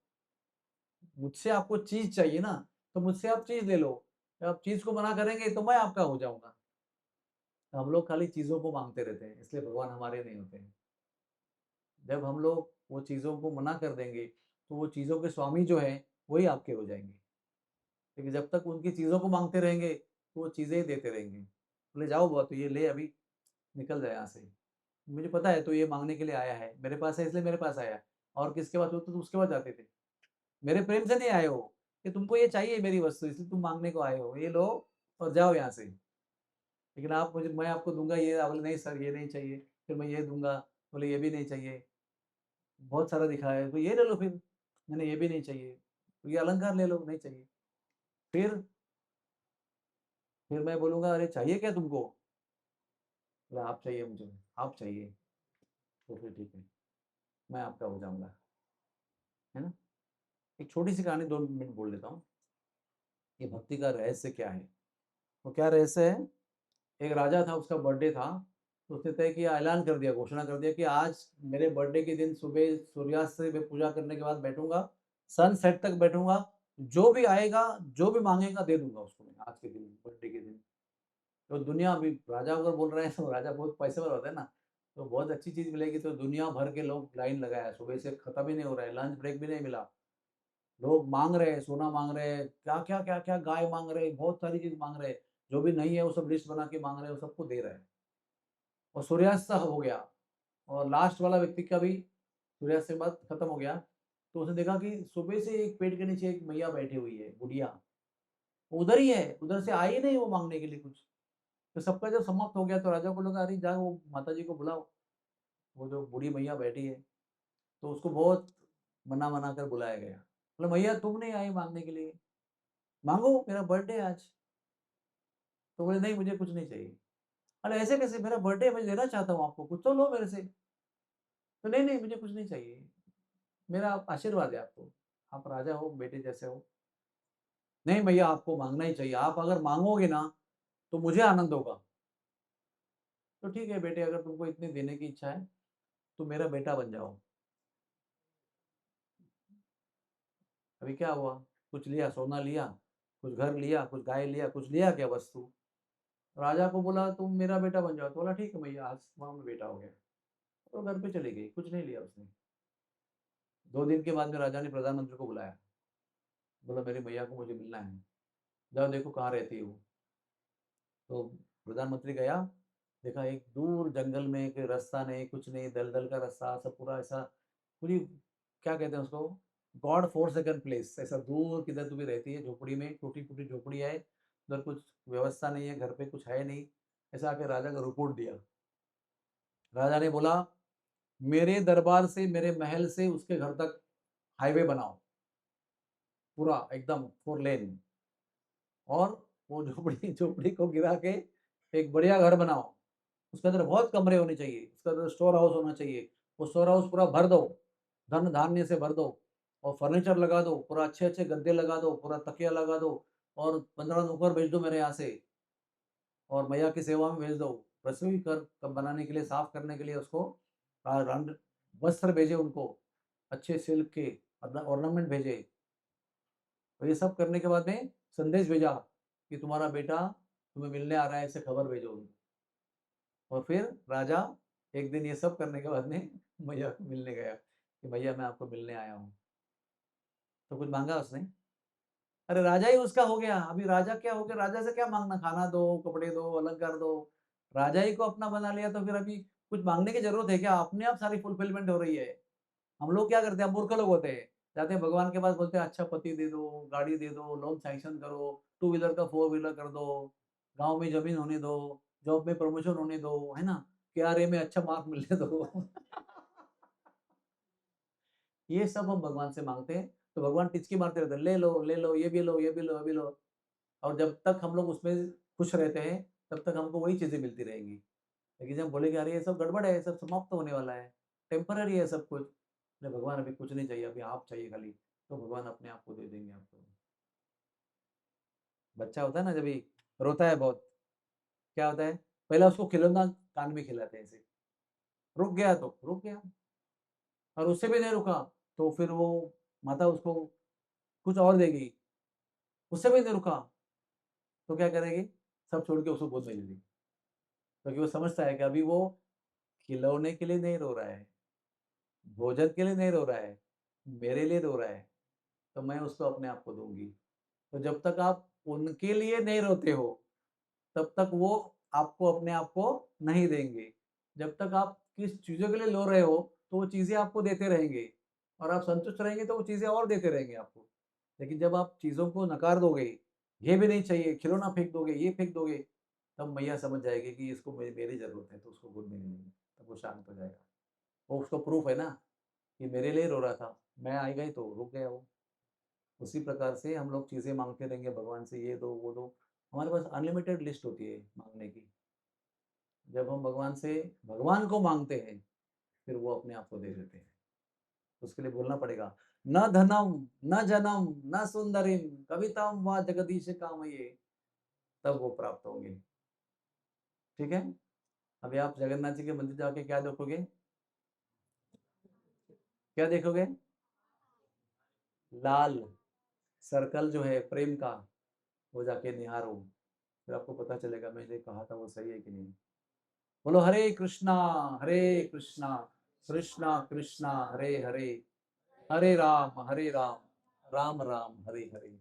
मुझसे आपको चीज चाहिए ना, तो मुझसे आप चीज ले लो। जब आप चीज को मना करेंगे तो मैं आपका हो जाऊंगा। तो हम लोग खाली चीजों को मांगते रहते हैं, इसलिए भगवान हमारे नहीं होते हैं। जब हम लोग वो चीजों को मना कर देंगे, तो वो चीजों के स्वामी जो है वही आपके हो जाएंगे। लेकिन जब तक उनकी चीजों को मांगते रहेंगे, तो वो चीजें ही देते रहेंगे। बोले जाओ बुआ, तो ये ले अभी, निकल जाए यहाँ से। मुझे पता है तो ये मांगने के लिए आया है, मेरे पास है इसलिए मेरे पास आया। और किसके पास होते तो उसके पास जाते थे। मेरे प्रेम से नहीं आए हो कि तुमको ये चाहिए मेरी वस्तु, इसलिए तुम मांगने को आए हो, ये लो और जाओ यहाँ से। लेकिन आप मुझे, मैं आपको दूंगा ये, आप बोले नहीं सर ये नहीं चाहिए, फिर मैं ये दूंगा, बोले ये भी नहीं चाहिए, बहुत सारा दिखा है तो ये ले लो, फिर मैंने ये भी नहीं चाहिए, तो ये अलंकार ले लो, नहीं चाहिए। फिर फिर मैं बोलूंगा अरे चाहिए क्या तुमको? बोला आप चाहिए मुझे, आप चाहिए, तो फिर ठीक है, मैं आपका हो जाऊंगा, है ना। एक छोटी सी कहानी 2 मिनट बोल देता हूँ। ये भक्ति का रहस्य क्या है? वो क्या रहस्य है? एक राजा था, उसका बर्थडे था। तो उसने तय किया, ऐलान कर दिया, घोषणा कर दिया कि आज मेरे बर्थडे के दिन सुबह सूर्यास्त से मैं पूजा करने के बाद बैठूंगा, सनसेट तक बैठूंगा, जो भी आएगा जो भी मांगेगा दे दूंगा उसको मैं आज के दिन, बर्थडे के दिन। तो दुनिया अभी राजा अगर बोल रहे हैं तो राजा बहुत पैसे वाला होता है ना, तो बहुत अच्छी चीज मिलेगी, तो दुनिया भर के लोग लाइन लगाया, सुबह से खत्म ही नहीं हो रहा है, लंच ब्रेक भी नहीं मिला। लोग मांग रहे हैं, सोना मांग रहे हैं, क्या क्या गाय मांग रहे हैं, बहुत सारी चीज मांग रहे हैं। जो भी नहीं है वो सब लिस्ट बना के मांग रहे हैं, वो सबको दे रहे हैं। और सूर्यास्त हो गया, और लास्ट वाला व्यक्ति का भी सूर्यास्त के बाद खत्म हो गया। तो उसने देखा कि सुबह से एक पेड़ के नीचे एक मैया बैठी हुई है, बुढ़िया, वो उधर ही है, उधर से आई नहीं वो मांगने के लिए कुछ। तो सबका जब समाप्त हो गया, तो राजा को लगा अरे जा वो माता जी को बुलाओ, वो जो बूढ़ी मैया बैठी है। तो उसको बहुत मना मना कर बुलाया गया। बोला मैया तुम नहीं आई मांगने के लिए, मांगो मेरा बर्थडे है आज। तो बोले नहीं मुझे कुछ नहीं चाहिए। अरे ऐसे कैसे, मेरा बर्थडे है, मैं देना चाहता हूँ आपको, कुछ तो लो मेरे से। तो नहीं नहीं मुझे कुछ नहीं चाहिए, मेरा आशीर्वाद है आपको, आप राजा हो, बेटे जैसे हो। नहीं भैया आपको मांगना ही चाहिए, आप अगर मांगोगे ना तो मुझे आनंद होगा। तो ठीक है बेटे, अगर तुमको इतनी देने की इच्छा है तो मेरा बेटा बन जाओ। अभी क्या हुआ? कुछ लिया, सोना लिया, कुछ घर लिया, कुछ गाय लिया, कुछ लिया क्या वस्तु? राजा को बोला तुम मेरा बेटा बन जाओ, तो बोला ठीक है भैया, आज वहां में बेटा हो गया। तो घर पे चली गई, कुछ नहीं लिया उसने। 2 दिन के बाद में राजा ने प्रधानमंत्री को बुलाया। बोला मेरी भैया को मुझे मिलना है, जाओ देखो कहाँ रहती है वो। तो प्रधानमंत्री गया, देखा एक दूर जंगल में, एक रास्ता नहीं कुछ नहीं, दलदल का रास्ता, सब पूरा ऐसा, पूरी, क्या कहते हैं उसको, गॉड फोर सेकंड प्लेस, ऐसा दूर किधर तुम्हें रहती है, झोपड़ी में, टूटी फूटी झोपड़ी है, उधर कुछ व्यवस्था नहीं है, घर पे कुछ है नहीं। ऐसा आके राजा का रिपोर्ट दिया। राजा ने बोला मेरे दरबार से, मेरे महल से उसके घर तक हाईवे बनाओ, पूरा एकदम 4 लेन, और वो झोपड़ी झोपड़ी को गिरा के एक बढ़िया घर बनाओ। उसके अंदर बहुत कमरे होने चाहिए, उसके अंदर स्टोर हाउस होना चाहिए। वो स्टोर हाउस पूरा भर दो, धन धान्य से भर दो, और फर्नीचर लगा दो, पूरा अच्छे अच्छे गद्दे लगा दो, पूरा तकिया लगा दो, और 15 नौकर भेज दो मेरे यहाँ से, और मैया की सेवा में भेज दो, रसोई कर बनाने के लिए, साफ करने के लिए उसको वस्त्र भेजे उनको, अच्छे सिल्क के ऑर्नामेंट भेजे। तो ये सब करने के बाद में संदेश भेजा कि तुम्हारा बेटा तुम्हें मिलने आ रहा है, ऐसे खबर भेजो उनको। और फिर राजा एक दिन ये सब करने के बाद में मैया को मिलने गया कि भैया मैं आपको मिलने आया हूँ। तो कुछ मांगा उसने? अरे राजा ही उसका हो गया। अभी राजा क्या हो गया, राजा से क्या मांगना, खाना दो, कपड़े दो, अलंकार दो। राजा ही को अपना बना लिया तो फिर अभी कुछ मांगने की जरूरत है क्या? अपने आप सारी फुलफिलमेंट हो रही है। हम लोग क्या करते हैं, हम मूर्ख लोग होते हैं, जाते हैं भगवान के पास, बोलते हैं अच्छा पति दे दो, गाड़ी दे दो, लोन सैंक्शन करो, 2 व्हीलर का 4 व्हीलर कर दो, गांव में जमीन होने दो, जॉब में प्रमोशन होने दो, है ना, KRA में अच्छा मार्क मिलने दो। ये सब हम भगवान से मांगते हैं, तो भगवान टिचकी मारते रहते हैं, ले लो ले लो, ये भी लो, ये भी लो, ये भी लो। और जब तक हम लोग उसमें खुश रहते हैं, तब तक हमको वही चीजें मिलती रहेंगी। लेकिन जब बोलेंगे अरे ये सब गड़बड़ है, ये सब समाप्त होने वाला है, टेम्पररी है सब कुछ, अरे भगवान अभी कुछ नहीं चाहिए, अभी आप चाहिए खाली, तो भगवान अपने आप को दे देंगे आपको। बच्चा होता है ना, जब भी रोता है बहुत, क्या होता है, पहले उसको खिलौना कान में खिलाते हैं ऐसे, रुक गया तो रुक गया, और उससे भी नहीं रुका तो फिर वो माता उसको कुछ और देगी, उससे भी नहीं रुका तो क्या करेगी, सब छोड़ के उसको गोद में ले लेगी, क्योंकि वो समझता है कि अभी वो खिलौने के लिए नहीं रो रहा है, भोजन के लिए नहीं रो रहा है, मेरे लिए रो रहा है, तो मैं उसको अपने आप को दूंगी। तो जब तक आप उनके लिए नहीं रोते हो, तब तक वो आपको अपने आप को नहीं देंगे। जब तक आप किस चीज़ों के लिए रो रहे हो, तो वो चीज़ें आपको देते रहेंगे, और आप संतुष्ट रहेंगे तो वो चीज़ें और देते रहेंगे आपको। लेकिन जब आप चीज़ों को नकार दोगे, ये भी नहीं चाहिए, खिलौना फेंक दोगे, ये फेंक दोगे, तब मैया समझ जाएगी कि इसको मेरी ज़रूरत है, तो उसको गोद में ले लेंगे, तब वो शांत हो जाएगा। वो उसको प्रूफ है ना कि मेरे लिए रो रहा था, मैं आई गई तो रुक गया वो। उसी प्रकार से हम लोग चीज़ें मांगते रहेंगे भगवान से, ये दो वो दो, हमारे पास अनलिमिटेड लिस्ट होती है मांगने की। जब हम भगवान से भगवान को मांगते हैं, फिर वो अपने आप को दे देते हैं। तो उसके लिए बोलना पड़ेगा, न धनम, न जनम, न सुंदरिम, कविताम व जगदीश कामये, तब वो प्राप्त होंगे। ठीक है। अभी आप जगन्नाथ जी के मंदिर जाके क्या देखोगे, क्या देखोगे, लाल सर्कल जो है प्रेम का, वो जाके निहारो, फिर आपको पता चलेगा मैंने कहा था वो सही है कि नहीं। बोलो हरे कृष्णा, हरे कृष्णा, कृष्णा कृष्णा हरे हरे, हरे राम, राम राम हरे हरे।